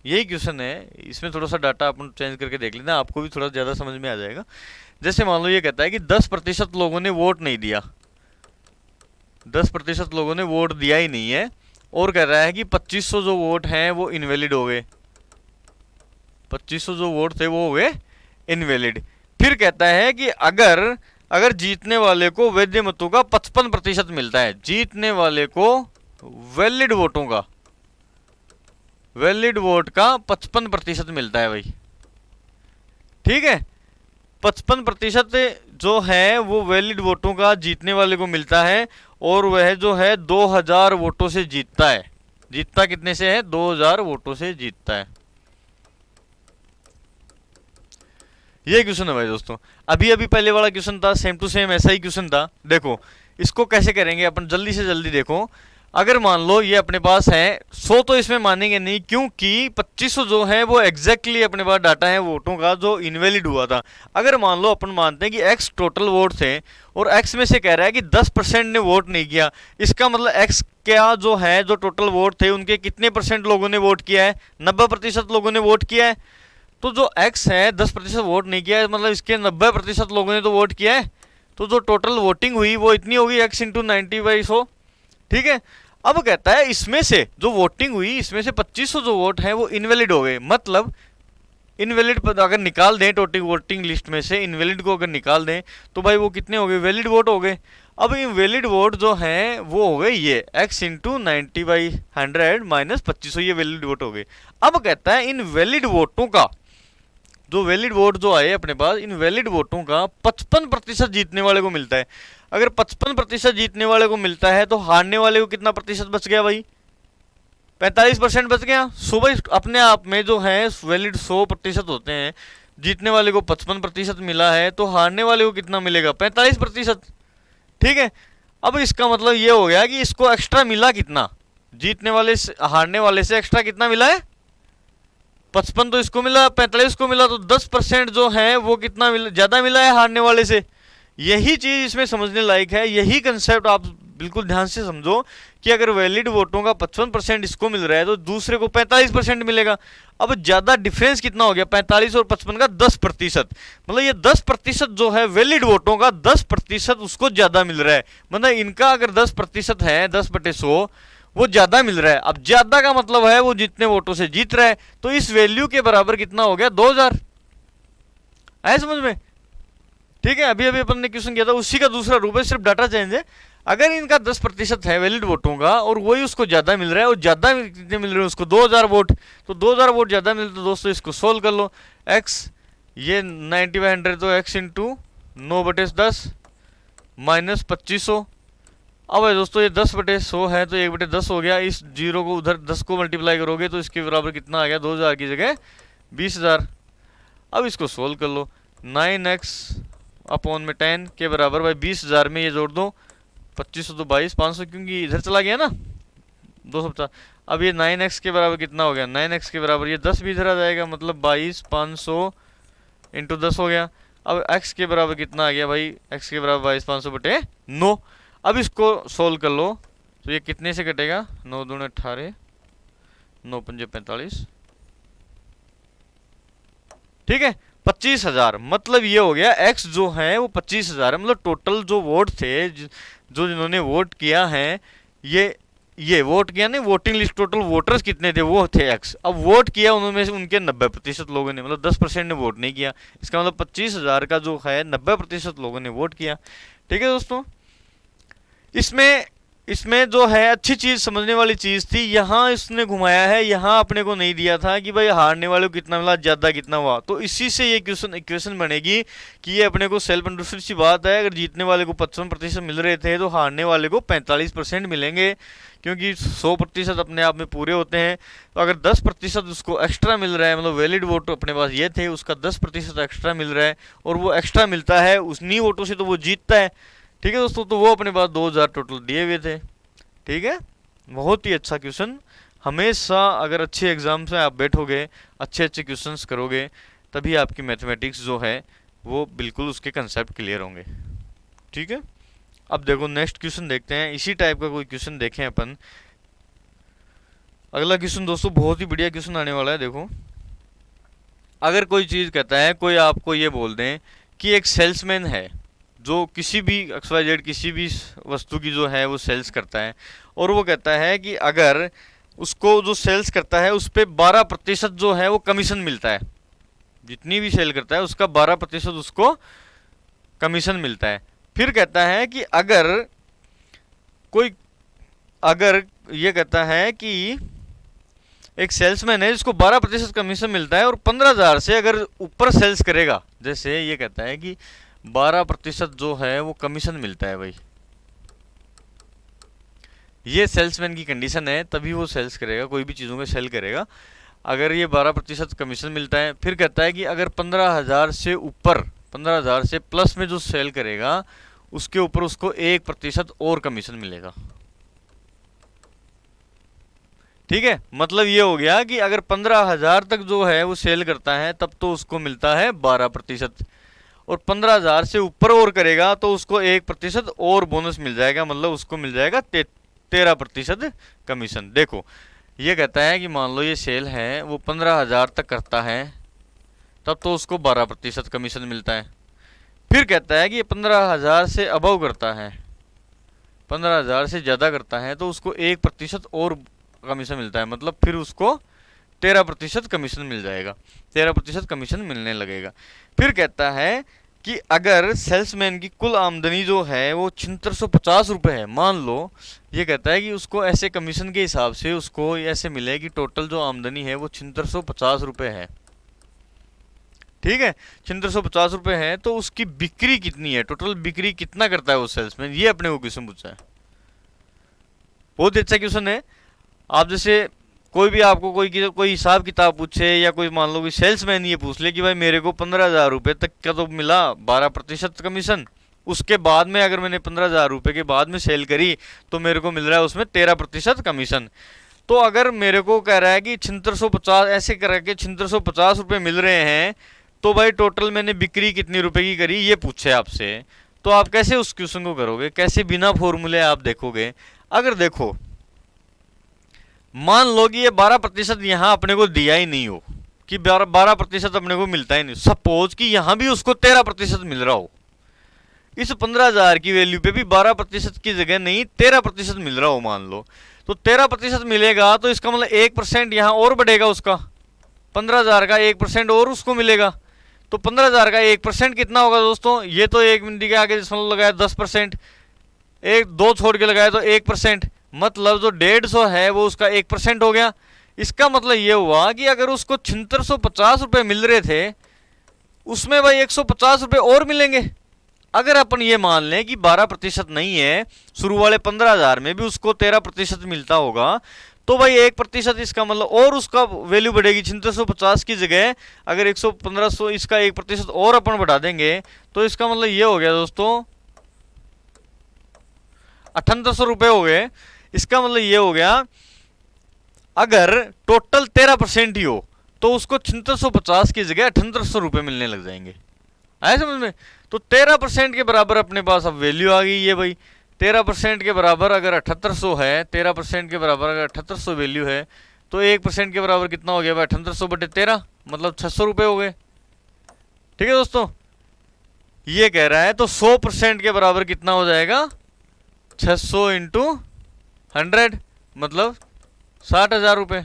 यही क्वेश्चन है, इसमें थोड़ा सा डाटा अपन चेंज करके देख लेते हैं, आपको भी थोड़ा ज़्यादा समझ में आ जाएगा। जैसे मान लो ये कहता है कि 10% लोगों ने वोट नहीं दिया, 10% लोगों ने वोट दिया ही नहीं है, और कह रहा है कि 2500 जो वोट हैं वो इनवैलिड हो गए, 2500 जो वोट थे वो हो गए इनवैलिड। फिर कहता है कि अगर जीतने वाले को वैध मतों का 55% मिलता है, जीतने वाले को वैलिड वोटों का, वैलिड वोट का 55% मिलता है भाई। ठीक है, 55% जो है वो वैलिड वोटों का जीतने वाले को मिलता है, और वह जो है 2000 वोटों से जीतता है। जीतता कितने से है? 2000 वोटों से जीतता है। ये क्वेश्चन है भाई दोस्तों। अभी पहले वाला क्वेश्चन था, सेम टू सेम ऐसा ही क्वेश्चन था। देखो इसको कैसे करेंगे अपन, जल्दी से जल्दी देखो। अगर मान लो ये अपने पास है 100, तो इसमें मानेंगे नहीं, क्योंकि 2500 जो है वो एग्जैक्टली अपने पास डाटा है वोटों का जो इनवैलिड हुआ था। अगर मान लो अपन मानते हैं कि x टोटल वोट थे, और x में से कह रहा है कि 10% ने वोट नहीं किया, इसका मतलब x क्या जो है, जो टोटल वोट थे उनके कितने % लोगों ने वोट किया है? 90% लोगों ने वोट किया है। तो जो x है 10% वोट नहीं किया है, मतलब इसके 90% लोगों ने तो वोट किया है, तो जो टोटल वोटिंग हुई वो इतनी होगी x इंटू 90/100। ठीक है, अब कहता है इसमें से जो वोटिंग हुई इसमें से 2500 जो वोट है वो इनवैलिड हो गए, मतलब इनवैलिड अगर निकाल दें टोटल वोटिंग लिस्ट में से इनवैलिड को अगर निकाल दें तो भाई वो कितने हो गए, वैलिड वोट हो गए। अब इनवैलिड वोट जो हैं वो हो गए ये x इंटू 90/100 माइनस 2500, ये वैलिड वोट हो गए। अब कहता है इन वैलिड वोटों का, जो वैलिड वोट जो आए अपने पास, इन वैलिड वोटों का 55% जीतने वाले को मिलता है। अगर 55% जीतने वाले को मिलता है तो हारने वाले को कितना प्रतिशत बच गया भाई, 45% बच गया। सुबह अपने आप में जो है वैलिड 100% होते हैं, जीतने वाले को 55% मिला है तो हारने वाले को कितना मिलेगा, 45%। ठीक है, अब इसका मतलब ये हो गया कि इसको एक्स्ट्रा मिला कितना, जीतने वाले से हारने वाले से एक्स्ट्रा कितना मिला है, 55 तो इसको मिला, 45 को मिला, तो 10% जो है वो कितना ज्यादा मिला है हारने वाले से। यही चीज इसमें समझने लायक है, यही कंसेप्ट आप बिल्कुल ध्यान से समझो कि अगर वैलिड वोटों का 55% इसको मिल रहा है तो दूसरे को 45% मिलेगा। अब ज्यादा डिफरेंस कितना हो गया, 45 और 55 का 10%, मतलब ये 10% जो है वैलिड वोटों का 10% उसको ज्यादा मिल रहा है, मतलब इनका अगर 10% है 10/100 वो ज्यादा मिल रहा है। अब ज्यादा का मतलब है वो जितने वोटों से जीत रहा है, तो इस वैल्यू के बराबर कितना हो गया, 2000। आया समझ में? ठीक है, अभी अभी अपन ने क्वेश्चन किया था उसी का दूसरा रूप है, सिर्फ डाटा चेंज है। अगर इनका 10% है वैलिड वोटों का और वही उसको ज्यादा मिल रहा है, और ज्यादा कितने मिल रहे हैं उसको, 2000 वोट, तो 2000 वोट ज्यादा मिलते तो दोस्तों इसको सोल्व कर लो। x ये 90/100 तो x इंटू 9/10 माइनस 2500। अब है दोस्तों ये 10/100 है तो 1/10 हो गया, इस जीरो को उधर 10 को मल्टीप्लाई करोगे तो इसके बराबर कितना आ गया, 2000 की जगह 20000। अब इसको सोल्व कर लो, 9x अपॉन में 10 के बराबर भाई 20000 में ये जोड़ दो 2500 तो 22,500, क्योंकि इधर चला गया ना 250। अब ये 9x के बराबर कितना हो गया, 9x के बराबर ये 10 भी इधर आ जाएगा, मतलब 22,500 इंटू 10 हो गया। अब x के बराबर कितना आ गया भाई, x के बराबर 22,500/9। अब इसको सोल्व कर लो तो ये कितने से कटेगा, 9 दूनी 18, 9 पंजे 45। ठीक है, 25,000, मतलब ये हो गया x जो है वो 25,000 है, मतलब टोटल जो वोट थे जो जिन्होंने वोट किया है, ये वोट किया नहीं, वोटिंग लिस्ट टोटल वोटर्स कितने थे वो थे x। अब वोट किया उनमें से उनके 90% लोगों ने, मतलब 10% ने वोट नहीं किया, इसका मतलब 25,000 का जो है 90% लोगों ने वोट किया। ठीक है दोस्तों, इसमें जो है अच्छी चीज समझने वाली चीज थी, यहाँ इसने घुमाया है, यहाँ अपने को नहीं दिया था कि भाई हारने वाले को कितना मिला, ज्यादा कितना हुआ, तो इसी से ये इक्वेशन बनेगी कि ये अपने को सेल्फ अंडरस्टूड सी बात है, अगर जीतने वाले को 55% मिल रहे थे तो हारने वाले को 45% मिलेंगे, क्योंकि 100% अपने आप में पूरे होते हैं। तो अगर 10% उसको एक्स्ट्रा मिल रहा है, मतलब वैलिड वोट अपने पास ये थे, उसका 10% एक्स्ट्रा मिल रहा है और वो एक्स्ट्रा मिलता है उन्हीं वोटों से तो वो जीतता है। ठीक है दोस्तों, तो वो अपने पास 2000 टोटल दिए हुए थे। ठीक है, बहुत ही अच्छा क्वेश्चन। हमेशा अगर अच्छे एग्जाम से आप बैठोगे, अच्छे अच्छे क्वेश्चंस करोगे, तभी आपकी मैथमेटिक्स जो है वो बिल्कुल उसके कंसेप्ट क्लियर होंगे। ठीक है, अब देखो नेक्स्ट क्वेश्चन देखते हैं, इसी टाइप का कोई क्वेश्चन देखें अपन। अगला क्वेश्चन दोस्तों बहुत ही बढ़िया क्वेश्चन आने वाला है। देखो, अगर कोई चीज कहता है, कोई आपको ये बोल दें कि एक सेल्समैन है जो किसी भी XYZ किसी भी वस्तु की जो है वो सेल्स करता है, और वो कहता है कि अगर उसको जो सेल्स करता है उस पर 12% जो है वो कमीशन मिलता है, जितनी भी सेल करता है उसका 12% उसको कमीशन मिलता है। फिर कहता है कि अगर ये कहता है कि एक सेल्समैन है जिसको 12% कमीशन मिलता है और 15,000 से अगर ऊपर सेल्स करेगा, जैसे ये कहता है कि 12% जो है वो कमीशन मिलता है भाई, ये सेल्समैन की कंडीशन है, तभी वो सेल्स करेगा, कोई भी चीज़ों को सेल करेगा अगर ये 12% कमीशन मिलता है। फिर कहता है कि अगर 15,000 से ऊपर, 15,000 से प्लस में जो सेल करेगा उसके ऊपर उसको 1% और कमीशन मिलेगा। ठीक है, मतलब ये हो गया कि अगर 15,000 तक जो है वो सेल करता है तब तो उसको मिलता है 12%, और 15,000 से ऊपर और करेगा तो उसको 1% और बोनस मिल जाएगा, मतलब उसको मिल जाएगा 13% कमीशन। देखो, ये कहता है कि मान लो ये सेल है वो 15,000 तक करता है, तब तो उसको 12% कमीशन मिलता है। फिर कहता है कि ये 15,000 से अबव करता है, 15,000 से ज़्यादा करता है तो उसको 1% और कमीशन मिलता है, मतलब फिर उसको 13% कमीशन मिल जाएगा, 13% कमीशन मिलने लगेगा। फिर कहता है कि अगर सेल्समैन की कुल आमदनी जो है वो 7650 रुपये है, मान लो, ये कहता है कि उसको ऐसे कमीशन के हिसाब से उसको ऐसे मिले कि टोटल जो आमदनी है वो 7650 रुपये है, ठीक है, 7650 रुपये है, तो उसकी बिक्री कितनी है, टोटल बिक्री कितना करता है वो सेल्समैन, ये अपने को क्वेश्चन पूछा है। बहुत अच्छा क्वेश्चन है। आप जैसे कोई भी आपको कोई हिसाब किताब पूछे, या कोई मान लो कि सेल्समैन ये पूछ ले कि भाई मेरे को 15,000 रुपये तक का तो मिला 12% कमीशन, उसके बाद में अगर मैंने 15,000 रुपये के बाद में सेल करी तो मेरे को मिल रहा है उसमें 13% कमीशन। तो अगर मेरे को कह रहा है कि 7650 ऐसे करके 7650 रुपये मिल रहे हैं, तो भाई टोटल मैंने बिक्री कितनी रुपए की करी ये पूछे आपसे, तो आप कैसे उस क्वेश्चन को करोगे, कैसे बिना फॉर्मूले आप देखोगे। अगर देखो मान लो कि ये 12% यहाँ अपने को दिया ही नहीं हो, कि 12% अपने को मिलता ही नहीं, सपोज कि यहाँ भी उसको 13% मिल रहा हो, इस 15,000 की वैल्यू पे भी 12% की जगह नहीं 13% मिल रहा हो मान लो, तो 13% मिलेगा तो इसका मतलब 1% यहाँ और बढ़ेगा, उसका 15,000 का 1% और उसको मिलेगा, तो 15,000 का 1% कितना होगा दोस्तों, ये तो 1 मिनट के आगे दशमलव लगाया 10%, एक दो छोड़ के लगाया तो 1%, मतलब जो 150 है वो उसका 1% हो गया। इसका मतलब ये हुआ कि अगर उसको 7650 रुपये मिल रहे थे उसमें भाई 150 रुपये और मिलेंगे। अगर अपन ये मान लें कि 12% नहीं है, शुरू वाले 15,000 में भी उसको 13% मिलता होगा, तो भाई 1% इसका मतलब और उसका वैल्यू बढ़ेगी, 7650 की जगह अगर 1500 इसका 1% और अपन बढ़ा देंगे तो इसका मतलब ये हो गया दोस्तों 7800 रुपये हो गए। इसका मतलब ये हो गया अगर टोटल 13% ही हो तो उसको 7650 की जगह 7800 रुपये मिलने लग जाएंगे, आया समझ में। तो 13% के बराबर अपने पास अब वैल्यू आ गई ये भाई, 13% के बराबर अगर 7800 है, 13% के बराबर अगर 7800 वैल्यू है तो 1% के बराबर कितना हो गया भाई 7800 बटे 13, मतलब 600 रुपये हो गए। ठीक है दोस्तों, ये कह रहा है तो 100% के बराबर कितना हो जाएगा 600 इंटू 100, मतलब 60,000 रुपये।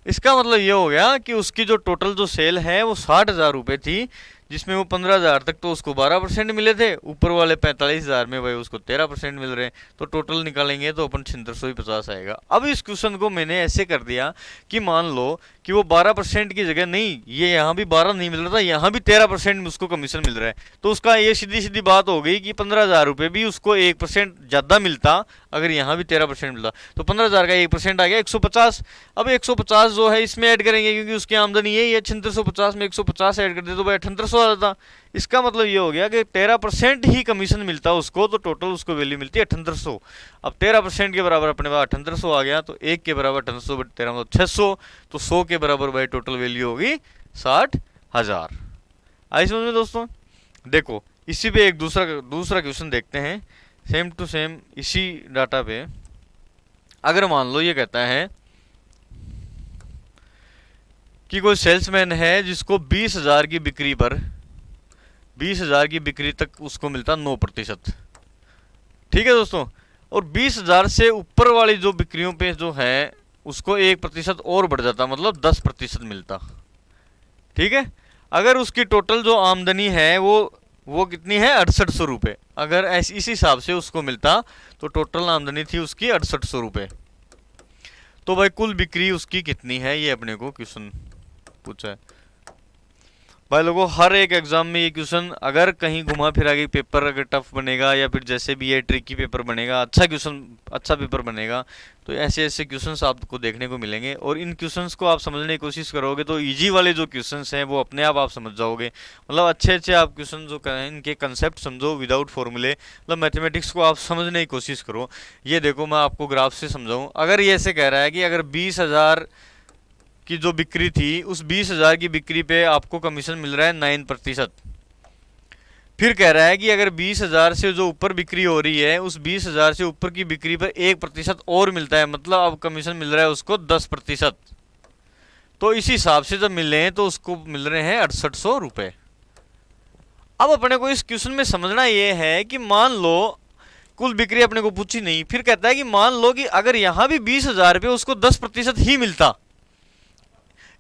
इसका मतलब ये हो गया कि उसकी जो टोटल जो सेल है वो 60,000 रुपये थी, जिसमें वो 15,000 तक तो उसको 12% मिले थे, ऊपर वाले 45,000 में भाई उसको 13% मिल रहे हैं, तो टोटल निकालेंगे तो अपन 7650 आएगा। अब इस क्वेश्चन को मैंने ऐसे कर दिया कि मान लो कि वो 12% की जगह नहीं, ये यहाँ भी 12 नहीं मिल रहा था, यहाँ भी 13% उसको कमीशन मिल रहा है, तो उसका ये सीधी सीधी बात हो गई कि 15,000 रुपये भी उसको 1% ज़्यादा मिलता अगर यहाँ भी 13% मिलता, तो 15,000 का 1% आ गया 150। अब 150 जो है इसमें ऐड करेंगे क्योंकि उसकी आमदनी यही है, 7650 में 150 ऐड कर दे तो भाई 7800 आ जाता। इसका मतलब ये हो गया कि 13% ही कमीशन मिलता उसको, तो टोटल उसको वैल्यू मिलती है 7800। अब 13% के बराबर अपने पास 7800 आ गया, तो 1 के बराबर 7800 बटे 13 मतलब 600, तो 100 के बराबर भाई टोटल वैल्यू होगी 60,000। आई समझ में दोस्तों। देखो इसी पे एक दूसरा क्वेश्चन देखते हैं, सेम टू सेम इसी डाटा पे। अगर मान लो ये कहता है कि कोई सेल्समैन है जिसको 20,000 की बिक्री पर 20,000 की बिक्री तक उसको मिलता 9%। ठीक है दोस्तों, और 20,000 से ऊपर वाली जो बिक्रियों पे जो है उसको 1% और बढ़ जाता, मतलब 10% मिलता। ठीक है, अगर उसकी टोटल जो आमदनी है वो कितनी है 6800 रुपये, अगर इस हिसाब से उसको मिलता तो टोटल आमदनी थी उसकी 6800 रुपये, तो भाई कुल बिक्री उसकी कितनी है, ये अपने को क्वेश्चन पूछा है। भाई लोगों हर एक एग्जाम में ये क्वेश्चन अगर कहीं घुमा फिरा के पेपर अगर टफ बनेगा या फिर जैसे भी ये ट्रिकी पेपर बनेगा, अच्छा पेपर बनेगा, तो ऐसे ऐसे क्वेश्चंस आपको देखने को मिलेंगे। और इन क्वेश्चंस को आप समझने की कोशिश करोगे तो इजी वाले जो क्वेश्चंस हैं वो अपने आप समझ जाओगे, मतलब अच्छे आप क्वेश्चन जो करें इनके कंसेप्ट समझो विदाउट फॉर्मूले, मतलब मैथमेटिक्स को आप समझने की कोशिश करो। ये देखो मैं आपको ग्राफ से समझाऊँ, अगर ये ऐसे कह रहा है कि अगर 20,000 की जो बिक्री थी उस 20,000 की बिक्री पे आपको कमीशन मिल रहा है 9%। फिर कह रहा है कि अगर 20,000 से जो ऊपर बिक्री हो रही है उस 20,000 से ऊपर की बिक्री पर 1% और मिलता है, मतलब अब कमीशन मिल रहा है उसको 10%। तो इस हिसाब से जब मिले हैं तो उसको मिल रहे हैं 6800 रुपये। अब अपने को इस क्वेश्चन में समझना ये है कि मान लो कुल बिक्री अपने को पूछी नहीं, फिर कहता है कि मान लो कि अगर यहां भी 20,000 रुपये उसको 10% ही मिलता,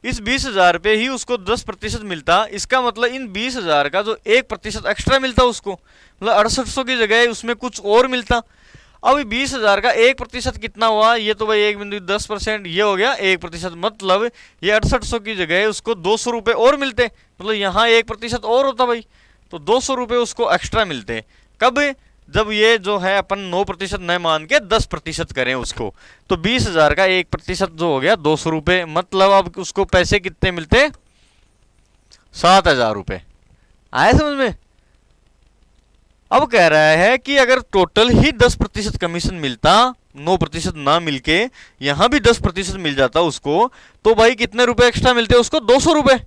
इस 20,000 रुपये ही उसको 10% मिलता, इसका मतलब इन 20,000 का जो 1% एक्स्ट्रा मिलता उसको, मतलब 6800 की जगह उसमें कुछ और मिलता। अब 20,000 का 1% कितना हुआ, ये तो भाई 1.10%, ये हो गया 1%, मतलब ये 6800 की जगह उसको 200 रुपये और मिलते, मतलब यहाँ 1% और होता भाई, तो 200 रुपये उसको एक्स्ट्रा मिलते। कब, जब ये जो है अपन 9% न मान के 10% करें उसको, तो 20,000 का 1% जो हो गया 200 रुपये, मतलब अब उसको पैसे कितने मिलते, 7,000 रुपये। आए समझ में? अब कह रहा है कि अगर टोटल ही 10% कमीशन मिलता, 9% ना मिलके यहां भी 10% मिल जाता उसको, तो भाई कितने रुपए एक्स्ट्रा मिलते उसको, 200 रुपये।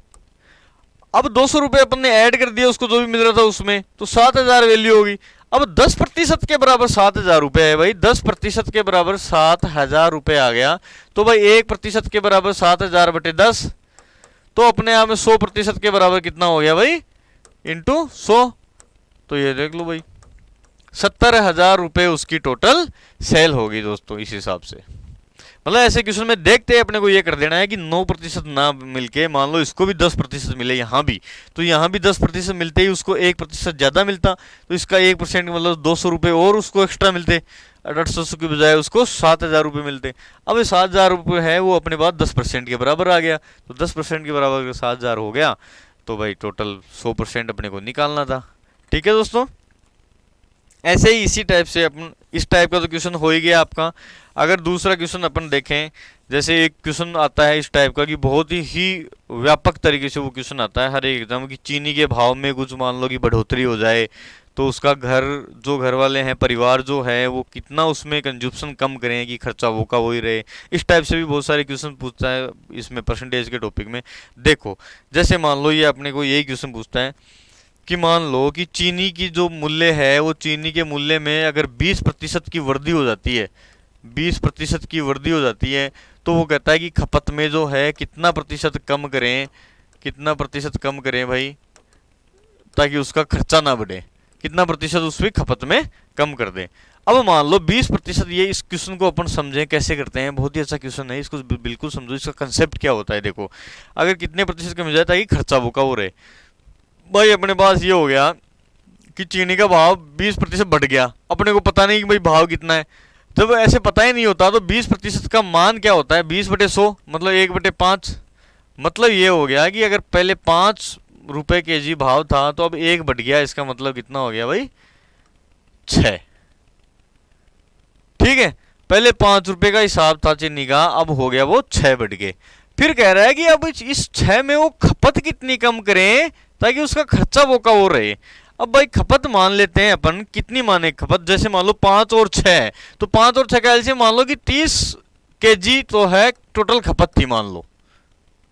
अब 200 रुपये अपन ने ऐड कर दिया उसको जो भी मिल रहा था उसमें, तो 7,000 वैल्यू होगी। अब 10% के बराबर 7,000 रुपये है भाई, 10% के बराबर 7,000 रुपये आ गया, तो भाई 1% के बराबर 7,000 बटे 10, तो अपने आप में 100% के बराबर कितना हो गया भाई, इंटू 100, तो ये देख लो भाई 70,000 रुपये उसकी टोटल सेल होगी दोस्तों इस हिसाब से। मतलब ऐसे क्वेश्चन में देखते हैं अपने को ये कर देना है कि 9% ना मिलके मान लो इसको भी 10% मिले यहाँ भी, तो यहाँ भी 10% मिलते ही उसको 1% ज़्यादा मिलता, तो इसका 1% मतलब 200 रुपये और उसको एक्स्ट्रा मिलते, 800 की बजाय उसको 7,000 रुपये मिलते। अब ये 7,000 रुपये है वो अपने पास 10% के बराबर आ गया, तो 10% के बराबर 7,000 हो गया, तो भाई टोटल 100% अपने को निकालना था। ठीक है दोस्तों, ऐसे ही इसी टाइप से अपन, इस टाइप का तो क्वेश्चन हो ही गया आपका। अगर दूसरा क्वेश्चन अपन देखें, जैसे एक क्वेश्चन आता है इस टाइप का कि बहुत ही व्यापक तरीके से वो क्वेश्चन आता है हर एक एग्जाम, कि चीनी के भाव में कुछ मान लो कि बढ़ोतरी हो जाए तो उसका जो घर वाले हैं, परिवार जो है वो कितना उसमें कंजप्शन कम करें कि खर्चा वो का वही रहे। इस टाइप से भी बहुत सारे क्वेश्चन पूछता है इसमें परसेंटेज के टॉपिक में। देखो जैसे मान लो ये अपने को यही क्वेश्चन पूछता है कि मान लो कि चीनी की जो मूल्य है वो चीनी के मूल्य में अगर 20% की वृद्धि हो जाती है, 20% की वृद्धि हो जाती है, तो वो कहता है कि खपत में जो है कितना प्रतिशत कम करें, कितना प्रतिशत कम करें भाई ताकि उसका खर्चा ना बढ़े, कितना प्रतिशत उसकी खपत में कम कर दें। अब मान लो 20%, ये इस क्वेश्चन को अपन समझें कैसे करते हैं, बहुत ही अच्छा क्वेश्चन है, इसको बिल्कुल समझो, इसका कंसेप्ट क्या होता है। देखो अगर कितने प्रतिशत कम हो जाए ताकि खर्चा वो का हो रहे, भाई अपने पास ये हो गया कि चीनी का भाव 20% बढ़ गया, अपने को पता नहीं कि भाई भाव कितना है, जब ऐसे पता ही नहीं होता तो 20% का मान क्या होता है, 20/100 मतलब 1/5, मतलब ये हो गया कि अगर पहले 5 रुपए kg भाव था तो अब 1 बढ़ गया, इसका मतलब कितना हो गया भाई 6। ठीक है, पहले 5 रुपए का हिसाब था चीनी का, अब हो गया वो 6 बढ़ गए। फिर कह रहा है कि अब इस 6 में वो खपत कितनी कम करें ताकि उसका खर्चा वो का वो रहे। अब भाई खपत मान लेते हैं अपन, कितनी माने खपत, जैसे मान लो 5 और 6 है, तो 5 और 6 का एलसीएम मान लो कि 30 kg तो है टोटल खपत थी, मान लो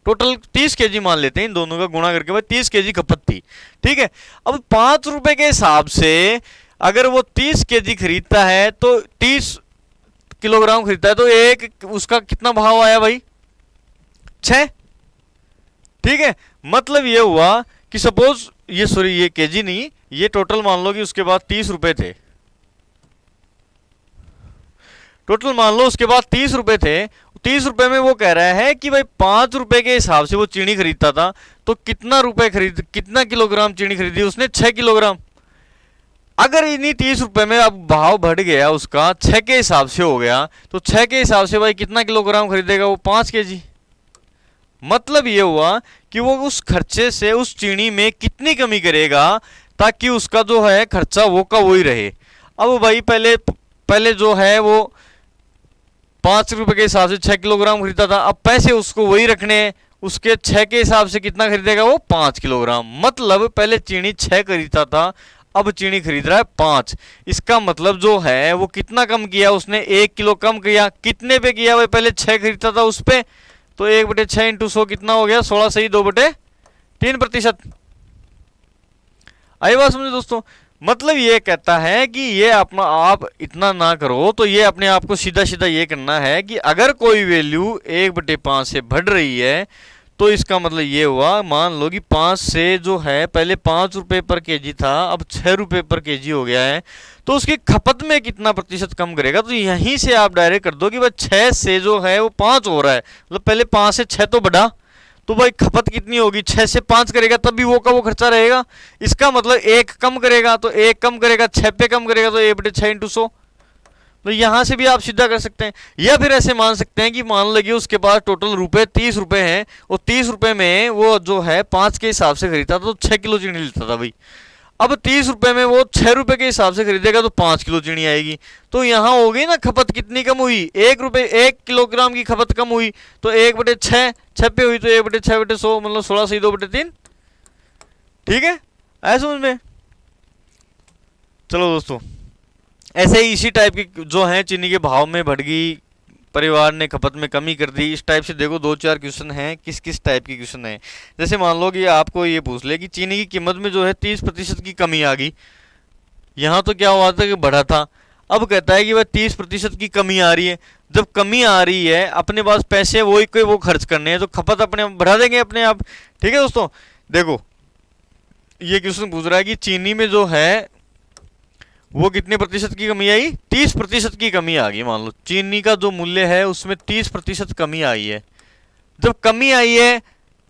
टोटल 30 kg मान लेते हैं, इन दोनों का गुणा करके भाई 30 kg खपत थी। ठीक है, अब 5 रुपए के हिसाब से अगर वो 30 kg खरीदता है तो 30 किलोग्राम खरीदता है, तो एक उसका कितना भाव आया भाई 6। ठीक है, मतलब ये हुआ कि सपोज ये सॉरी ये केजी नहीं, ये टोटल मान लो कि उसके बाद 30 रुपए थे, टोटल मान लो उसके बाद 30 रुपए थे, 30 रुपए में वो कह रहा है कि भाई 5 रुपए के हिसाब से वो चीनी खरीदता था, तो कितना किलोग्राम चीनी खरीदी उसने, 6 किलोग्राम। अगर इन्हीं 30 रुपए में अब भाव बढ़ गया उसका 6 के हिसाब से हो गया, तो 6 के हिसाब से भाई कितना किलोग्राम खरीदेगा वो 5 kg। मतलब ये हुआ कि वो उस खर्चे से उस चीनी में कितनी कमी करेगा ताकि उसका जो है खर्चा वो का वही रहे। अब भाई पहले जो है वो 5 रुपए के हिसाब से 6 किलोग्राम खरीदता था, अब पैसे उसको वही रखने हैं, उसके 6 के हिसाब से कितना खरीदेगा वो 5 किलोग्राम। मतलब पहले चीनी 6 खरीदता था, अब चीनी खरीद रहा है 5। इसका मतलब जो है वो कितना कम किया उसने, 1 किलो कम किया। कितने पे किया भाई, पहले 6 खरीदता था उस पे, तो 1/6 × 100 कितना हो गया 16 सही 2/3%। आई बात समझे दोस्तों, मतलब ये कहता है कि ये अपना आप इतना ना करो, तो ये अपने आप को सीधा सीधा ये करना है कि अगर कोई वैल्यू 1/5 से बढ़ रही है तो इसका मतलब ये हुआ, मान लो कि 5 से जो है पहले 5 रुपये पर केजी था, अब 6 रुपये पर केजी हो गया है, तो उसकी खपत में कितना प्रतिशत कम करेगा। तो यहीं से आप डायरेक्ट कर दो कि भाई 6 से जो है वो 5 हो रहा है, मतलब पहले 5 से 6 तो बढ़ा, तो भाई खपत कितनी होगी, 6 से 5 करेगा तब भी वो का वो खर्चा रहेगा। इसका मतलब 1 कम करेगा तो 1 कम करेगा, 6 पे कम करेगा तो 1/6 × 100। तो यहां से भी आप सीधा कर सकते हैं, या फिर ऐसे मान सकते हैं कि मान लीजिए उसके पास टोटल रुपए 30 रुपए हैं, और 30 रुपए में वो जो है 5 के हिसाब से खरीदता था तो 6 किलो चीनी लेता था भाई। अब 30 रुपए में वो 6 रुपए के हिसाब से खरीदेगा तो 5 किलो चीनी आएगी। तो यहाँ हो गई ना खपत कितनी कम हुई, 1 किलोग्राम की खपत कम हुई, तो 1/6, 6 पे हुई तो 1/6/100, मतलब 16 से 2/3। ठीक है, आया समझ में। चलो दोस्तों, ऐसे ही इसी टाइप की जो है चीनी के भाव में बढ़ गई, परिवार ने खपत में कमी कर दी, इस टाइप से देखो 2-4 क्वेश्चन हैं। किस किस टाइप के क्वेश्चन हैं, जैसे मान लो कि आपको ये पूछ ले कि चीनी की कीमत में जो है 30% की कमी आ गई। यहाँ तो क्या हुआ था कि बढ़ा था, अब कहता है कि वह 30% की कमी आ रही है। जब कमी आ रही है, अपने पास पैसे वही कोई वो खर्च करने हैं, तो खपत अपने आप बढ़ा देंगे अपने आप। ठीक है दोस्तों, देखो ये क्वेश्चन पूछ रहा है कि चीनी में जो है वो कितने प्रतिशत की कमी आई, 30% की कमी आ गई। मान लो चीनी का जो मूल्य है उसमें 30% कमी आई है। जब कमी आई है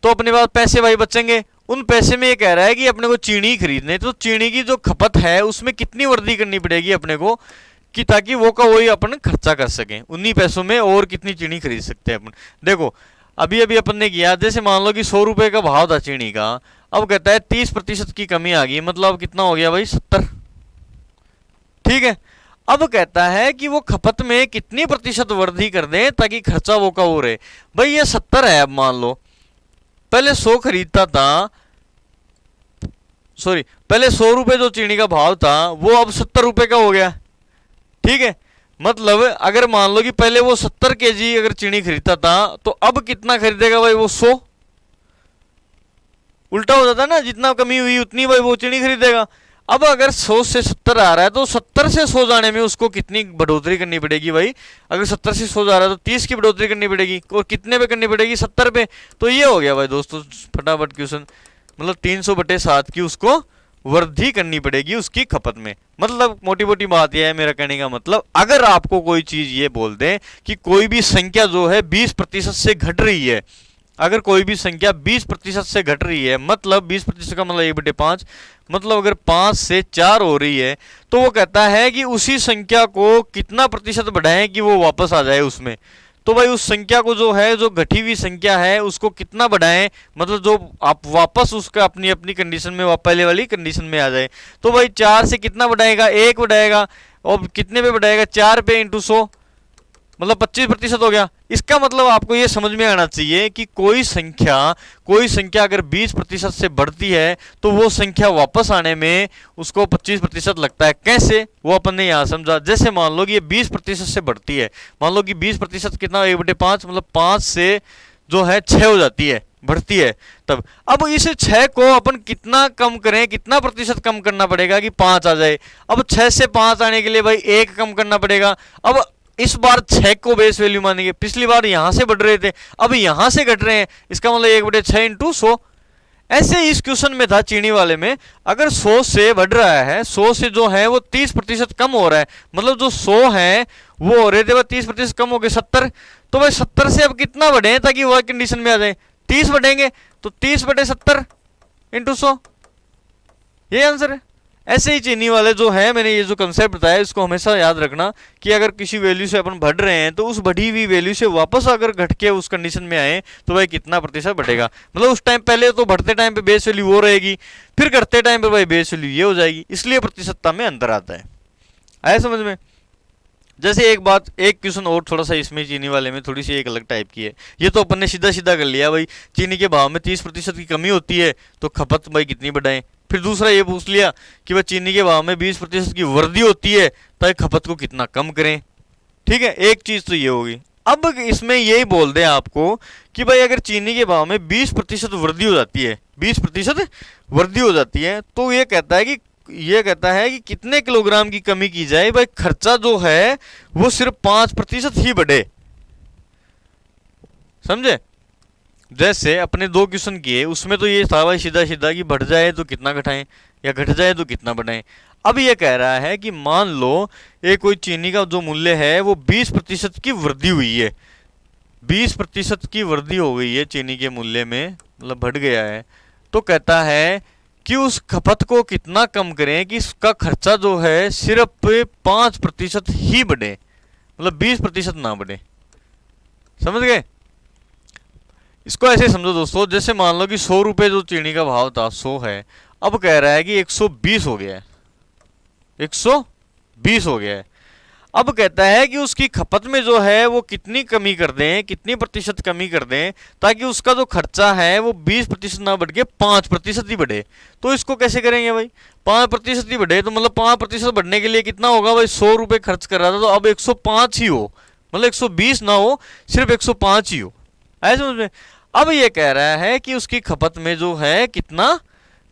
तो अपने पास पैसे भाई बचेंगे, उन पैसे में ये कह रहा है कि अपने को चीनी खरीदने, तो चीनी की जो खपत है उसमें कितनी वृद्धि करनी पड़ेगी अपने को, कि ताकि वो का वही अपन खर्चा कर सकें, उन्हीं पैसों में और कितनी चीनी खरीद सकते हैं अपन। देखो अभी अभी अपन ने किया, जैसे मान लो कि 100 रुपये का भाव था चीनी का, अब कहता है 30% की कमी आ गई, मतलब कितना हो गया भाई 70। ठीक है, अब कहता है कि वो खपत में कितनी प्रतिशत वृद्धि कर दें ताकि खर्चा वो का वो रहे। भाई ये 70 है, अब मान लो पहले 100 खरीदता था, सॉरी पहले 100 रुपये जो चीनी का भाव था वो अब 70 रुपये का हो गया। ठीक है, मतलब अगर मान लो कि पहले वो 70 केजी अगर चीनी खरीदता था तो अब कितना खरीदेगा भाई, वो 100। उल्टा हो जाता है ना, जितना कमी हुई उतनी भाई वो चीनी खरीदेगा। अब अगर 100 से 70 आ रहा है तो 70 से 100 जाने में उसको कितनी बढ़ोतरी करनी पड़ेगी भाई, अगर 70 से 100 जा रहा है तो 30 की बढ़ोतरी करनी पड़ेगी, और कितने पे करनी पड़ेगी, 70 पे। तो ये हो गया भाई दोस्तों फटाफट क्वेश्चन, मतलब 300/7 की उसको वृद्धि करनी पड़ेगी उसकी खपत में। मतलब मोटी मोटी बात यह है, मेरा कहने का मतलब अगर आपको कोई चीज ये बोल दे कि कोई भी संख्या जो है 20% से घट रही है, अगर कोई भी संख्या 20% से घट रही है, मतलब 20% का मतलब 1/5, मतलब अगर 5 से 4 हो रही है, तो वो कहता है कि उसी संख्या को कितना प्रतिशत बढ़ाएं कि वो वापस आ जाए उसमें। तो भाई उस संख्या को जो है, जो घटी हुई संख्या है उसको कितना बढ़ाएं, मतलब जो आप वापस उसका अपनी अपनी कंडीशन में, पहले वाली कंडीशन में आ जाए। तो भाई 4 से कितना बढ़ाएगा, 1 बढ़ाएगा, और कितने पे बढ़ाएगा, 4 पे × 100, मतलब 25% हो गया। इसका मतलब आपको ये समझ में आना चाहिए कि कोई संख्या अगर 20% से बढ़ती है तो वो संख्या वापस आने में उसको 25% लगता है। कैसे, वो अपन ने यहाँ समझा। जैसे मान लो कि ये 20% से बढ़ती है, मान लो कि 20% कितना, 1/5, मतलब 5 से जो है 6 हो जाती है, बढ़ती है तब। अब इस 6 को अपन कितना कम करें, कितना प्रतिशत कम करना पड़ेगा कि 5 आ जाए। अब 6 से 5 आने के लिए भाई 1 कम करना पड़ेगा। अब इस बार 6 को बेस वैल्यू मानेंगे, पिछली बार यहां से बढ़ रहे थे, अब यहां से घट रहे हैं, इसका मतलब 1/6 × 100। ऐसे इस क्वेश्चन में था चीनी वाले में, अगर 100 से बढ़ रहा है, 100 से जो है वो 30% कम हो रहा है, मतलब जो 100 है वो हो रहे थे, वह 30% कम हो गए 70। तो भाई 70 से अब कितना बढ़े ताकि वह कंडीशन में आ जाए, 30 बढ़ेंगे, तो 30/70 × 100, ये आंसर है। ऐसे ही चीनी वाले जो है, मैंने ये जो कंसेप्ट बताया इसको हमेशा याद रखना कि अगर किसी वैल्यू से अपन बढ़ रहे हैं तो उस बढ़ी हुई वैल्यू से वापस अगर घट के उस कंडीशन में आए तो भाई कितना प्रतिशत बढ़ेगा। मतलब उस टाइम पहले तो बढ़ते टाइम पे बेस वैल्यू वो रहेगी, फिर घटते टाइम पे भाई बेस वैल्यू ये हो जाएगी, इसलिए प्रतिशतता में अंतर आता है। आया समझ में। जैसे एक क्वेश्चन और थोड़ा सा इसमें चीनी वाले में थोड़ी सी एक अलग टाइप की है, ये तो अपन ने सीधा सीधा कर लिया भाई, चीनी के भाव में 30% की कमी होती है तो खपत भाई कितनी बढ़ाएं। फिर दूसरा ये पूछ लिया कि भाई चीनी के भाव में 20% की वृद्धि होती है तो खपत को कितना कम करें। ठीक है, एक चीज तो ये होगी। अब इसमें यही बोल दें आपको कि भाई अगर चीनी के भाव में 20% वृद्धि हो जाती है, 20% वृद्धि हो जाती है, तो ये कहता है कि ये कहता है कि कितने किलोग्राम की कमी की जाए भाई, खर्चा जो है वो सिर्फ 5% ही बढ़े। समझे? जैसे अपने 2 क्वेश्चन किए, उसमें तो ये था भाई सीधा सीधा कि बढ़ जाए तो कितना घटाएं या घट जाए तो कितना बढ़ाएं। अब ये कह रहा है कि मान लो ये कोई चीनी का जो मूल्य है वो 20% की वृद्धि हुई है, 20% की वृद्धि हो गई है चीनी के मूल्य में, मतलब बढ़ गया है। तो कहता है कि उस खपत को कितना कम करें कि उसका खर्चा जो है सिर्फ 5% ही बढ़े, मतलब 20% ना बढ़े। समझ गए? इसको ऐसे समझो दोस्तों, जैसे मान लो कि 100 रुपये जो चीनी का भाव था 100 है, अब कह रहा है कि 120 हो गया है, 120 हो गया है। अब कहता है कि उसकी खपत में जो है वो कितनी कमी कर दें, कितनी प्रतिशत कमी कर दें ताकि उसका जो खर्चा है वो 20% ना बढ़ के 5% ही बढ़े। तो इसको कैसे करेंगे भाई? 5% ही बढ़े तो मतलब 5% बढ़ने के लिए कितना होगा भाई? 100 रुपये खर्च कर रहा था तो अब 105 ही हो, मतलब 120 ना हो, सिर्फ 105 ही हो। ऐसे समझ में? अब ये कह रहा है कि उसकी खपत में जो है कितना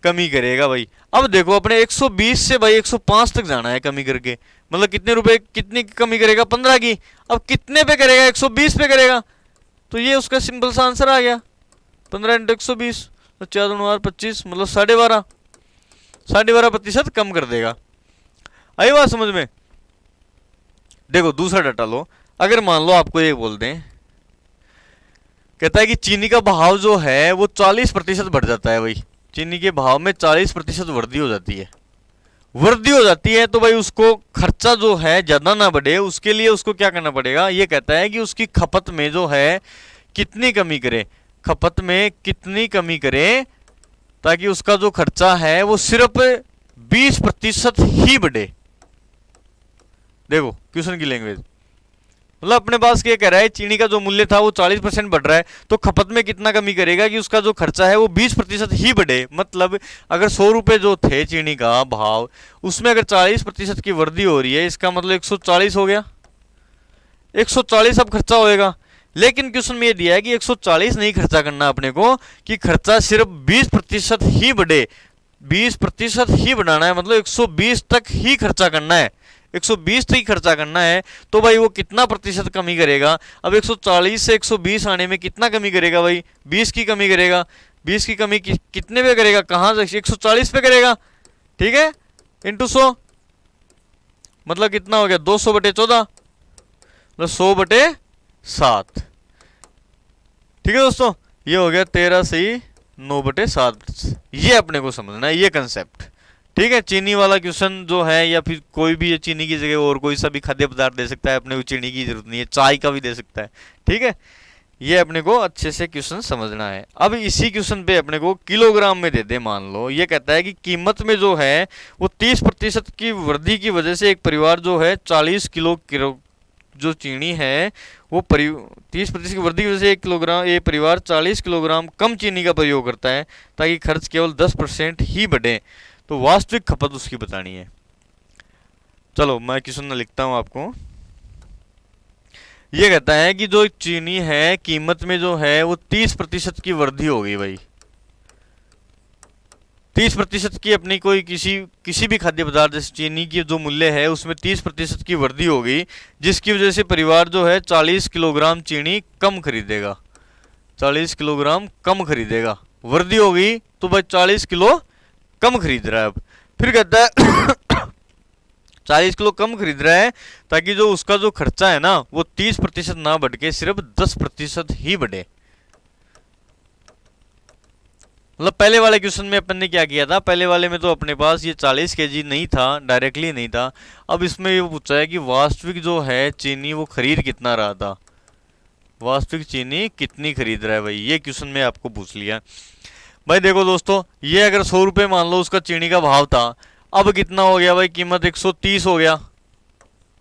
कमी करेगा भाई। अब देखो अपने 120 से भाई 105 तक जाना है कमी करके, मतलब कितने रुपए, कितनी कमी करेगा? 15 की। अब कितने पे करेगा? 120 पे करेगा। तो ये उसका सिंपल सा आंसर आ गया, 15 × 120 तो 4×25 मतलब 12.5% कम कर देगा। आई बात समझ में? देखो दूसरा डाटा लो, अगर मान लो आपको ये बोल दें, कहता है कि चीनी का भाव जो है वो 40% बढ़ जाता है भाई, चीनी के भाव में 40% वृद्धि हो जाती है, वृद्धि हो जाती है तो भाई उसको खर्चा जो है ज्यादा ना बढ़े, उसके लिए उसको क्या करना पड़ेगा? ये कहता है कि उसकी खपत में जो है कितनी कमी करे, खपत में कितनी कमी करे ताकि उसका जो खर्चा है वो सिर्फ 20% ही बढ़े। देखो क्वेश्चन की लैंग्वेज, मतलब अपने पास क्या कह रहा है, चीनी का जो मूल्य था वो 40% बढ़ रहा है तो खपत में कितना कमी करेगा कि उसका जो खर्चा है वो 20% ही बढ़े। मतलब अगर 100 रुपये जो थे चीनी का भाव, उसमें अगर 40% की वृद्धि हो रही है, इसका मतलब 140 हो गया, 140 अब खर्चा होएगा। लेकिन क्वेश्चन में ये दिया है कि 140 नहीं खर्चा करना अपने को, कि खर्चा सिर्फ 20% ही बढ़े, 20% ही बढ़ाना है, मतलब 120 तक ही खर्चा करना है, 120 तक ही खर्चा करना है। तो भाई वो कितना प्रतिशत कमी करेगा? अब 140 से 120 आने में कितना कमी करेगा भाई? 20 की कमी करेगा। 20 की कमी कितने पे करेगा? कहाँ से? 140 पे करेगा, ठीक है, इंटू 100 मतलब कितना हो गया? 200/14 मतलब 100/7। ठीक है दोस्तों, ये हो गया 13 से 9/7। ये अपने को समझना है, ये कंसेप्ट। ठीक है, चीनी वाला क्वेश्चन जो है, या फिर कोई भी चीनी की जगह और कोई सा भी खाद्य पदार्थ दे सकता है, अपने को चीनी की जरूरत नहीं है, चाय का भी दे सकता है। ठीक है, ये अपने को अच्छे से क्वेश्चन समझना है। अब इसी क्वेश्चन पे अपने को किलोग्राम में दे दे, मान लो ये कहता है कि कीमत में जो है वो 30% की वृद्धि की वजह से एक परिवार जो है 40 किलो जो चीनी है वो 30% की वृद्धि की वजह से 1 किलोग्राम, ये परिवार 40 किलोग्राम कम चीनी का प्रयोग करता है ताकि खर्च केवल 10% ही बढ़े। तो वास्तविक खपत उसकी बतानी है। चलो मैं क्वेश्चन लिखता हूं आपको। ये कहता है कि जो चीनी है कीमत में जो है वो 30% की वृद्धि हो गई भाई, 30% की अपनी कोई किसी भी खाद्य पदार्थ जैसे चीनी की जो मूल्य है उसमें 30% की वृद्धि हो गई, जिसकी वजह से परिवार जो है 40 किलोग्राम चीनी कम खरीदेगा, 40 किलोग्राम कम खरीदेगा। वृद्धि हो गई तो भाई 40 किलो कम खरीद रहा है। अब फिर कहता है 40 किलो कम खरीद रहा है ताकि जो उसका जो खर्चा है ना वो 30% ना बढ़ के सिर्फ 10% ही बढ़े। मतलब पहले वाले क्वेश्चन में अपन ने क्या किया था, पहले वाले में तो अपने पास ये 40 kg नहीं था, डायरेक्टली नहीं था। अब इसमें ये पूछा है कि वास्तविक जो है चीनी वो खरीद कितना रहा था, वास्तविक चीनी कितनी खरीद रहा है भाई, ये क्वेश्चन में आपको पूछ लिया। भाई देखो दोस्तों, ये अगर 100 रुपये मान लो उसका चीनी का भाव था, अब कितना हो गया भाई? कीमत 130 हो गया।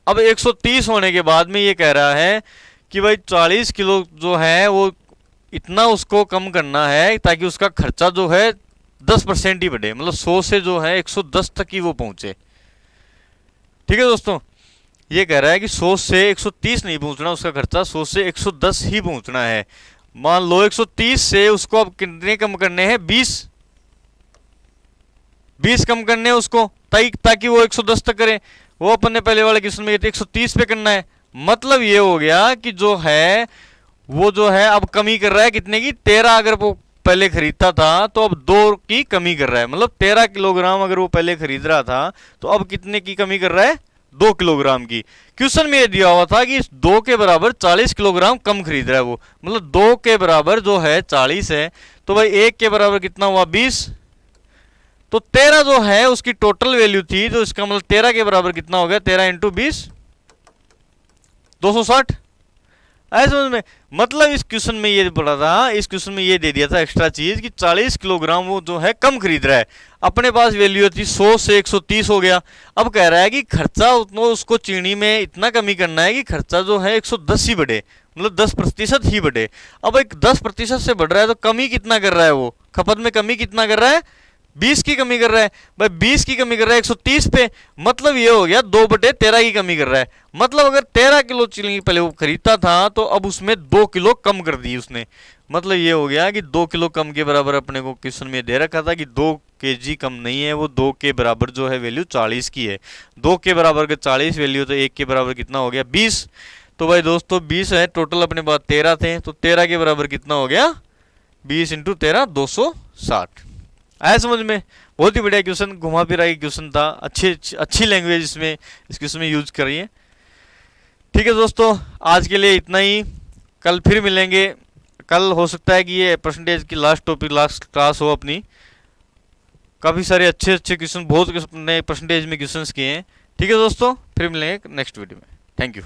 अब 130 होने के बाद में ये कह रहा है कि भाई 40 किलो जो है वो इतना उसको कम करना है ताकि उसका खर्चा जो है 10% ही बढ़े, मतलब 100 से जो है 110 तक ही वो पहुंचे। ठीक है दोस्तों, ये कह रहा है कि 100 से 130 नहीं पहुंचना उसका खर्चा, 100 से 110 ही पहुंचना है। मान लो 130 से उसको अब कितने कम करने हैं? 20 कम करने हैं उसको, ताकि वो 110 तक करे। वो अपन ने पहले वाले क्वेश्चन में 130 पे करना है। मतलब ये हो गया कि जो है वो जो है अब कमी कर रहा है कितने की, 13 अगर वो पहले खरीदता था तो अब 2 की कमी कर रहा है। मतलब 13 किलोग्राम अगर वो पहले खरीद रहा था तो अब कितने की कमी कर रहा है, 2 किलोग्राम की। क्वेश्चन में ये दिया हुआ था कि 2 के बराबर 40 किलोग्राम कम खरीद रहा है वो, मतलब 2 के बराबर जो है 40 है, तो भाई 1 के बराबर कितना हुआ 20, तो 13 जो है उसकी टोटल वैल्यू थी, तो इसका मतलब 13 के बराबर कितना हो गया, 13 इंटू 20 260। ऐसे समझ में, मतलब इस क्वेश्चन में ये पड़ा था, इस क्वेश्चन में ये दे दिया था एक्स्ट्रा चीज कि 40 किलोग्राम वो जो है कम खरीद रहा है। अपने पास वैल्यू थी 100 से 130 हो गया। अब कह रहा है कि खर्चा उसको चीनी में इतना कमी करना है कि खर्चा जो है 110 ही बढ़े, मतलब 10% ही बढ़े। अब एक 10% से बढ़ रहा है तो कमी कितना कर रहा है, वो खपत में कमी कितना कर रहा है, 20 की कमी कर रहा है। भाई 20 की कमी कर रहा है 130 पे, मतलब ये हो गया 2/13 की कमी कर रहा है। मतलब अगर 13 किलो चीनी पहले वो खरीदता था तो अब उसमें 2 किलो कम कर दी उसने। मतलब ये हो गया कि 2 किलो कम के बराबर अपने को क्वेश्चन में दे रखा था कि 2 kg कम नहीं है, वो 2 के बराबर जो है वैल्यू 40 की है। 2 के बराबर का 40 वैल्यू, तो 1 के बराबर कितना हो गया 20। तो भाई दोस्तों 20 है, टोटल अपने पास 13 थे, तो 13 के बराबर कितना हो गया 20 इंटू 13 260। आया समझ में। बहुत ही बढ़िया क्वेश्चन, घुमा फिरा के क्वेश्चन था, अच्छी लैंग्वेज इसमें इस क्वेश्चन में यूज करिए। ठीक है दोस्तों, आज के लिए इतना ही, कल फिर मिलेंगे। कल हो सकता है कि ये परसेंटेज की लास्ट टॉपिक, लास्ट क्लास हो अपनी। काफ़ी सारे अच्छे क्वेश्चन, बहुत नए परसेंटेज में क्वेश्चंस किए हैं। ठीक है दोस्तों, फिर मिलेंगे नेक्स्ट वीडियो में। Thank you.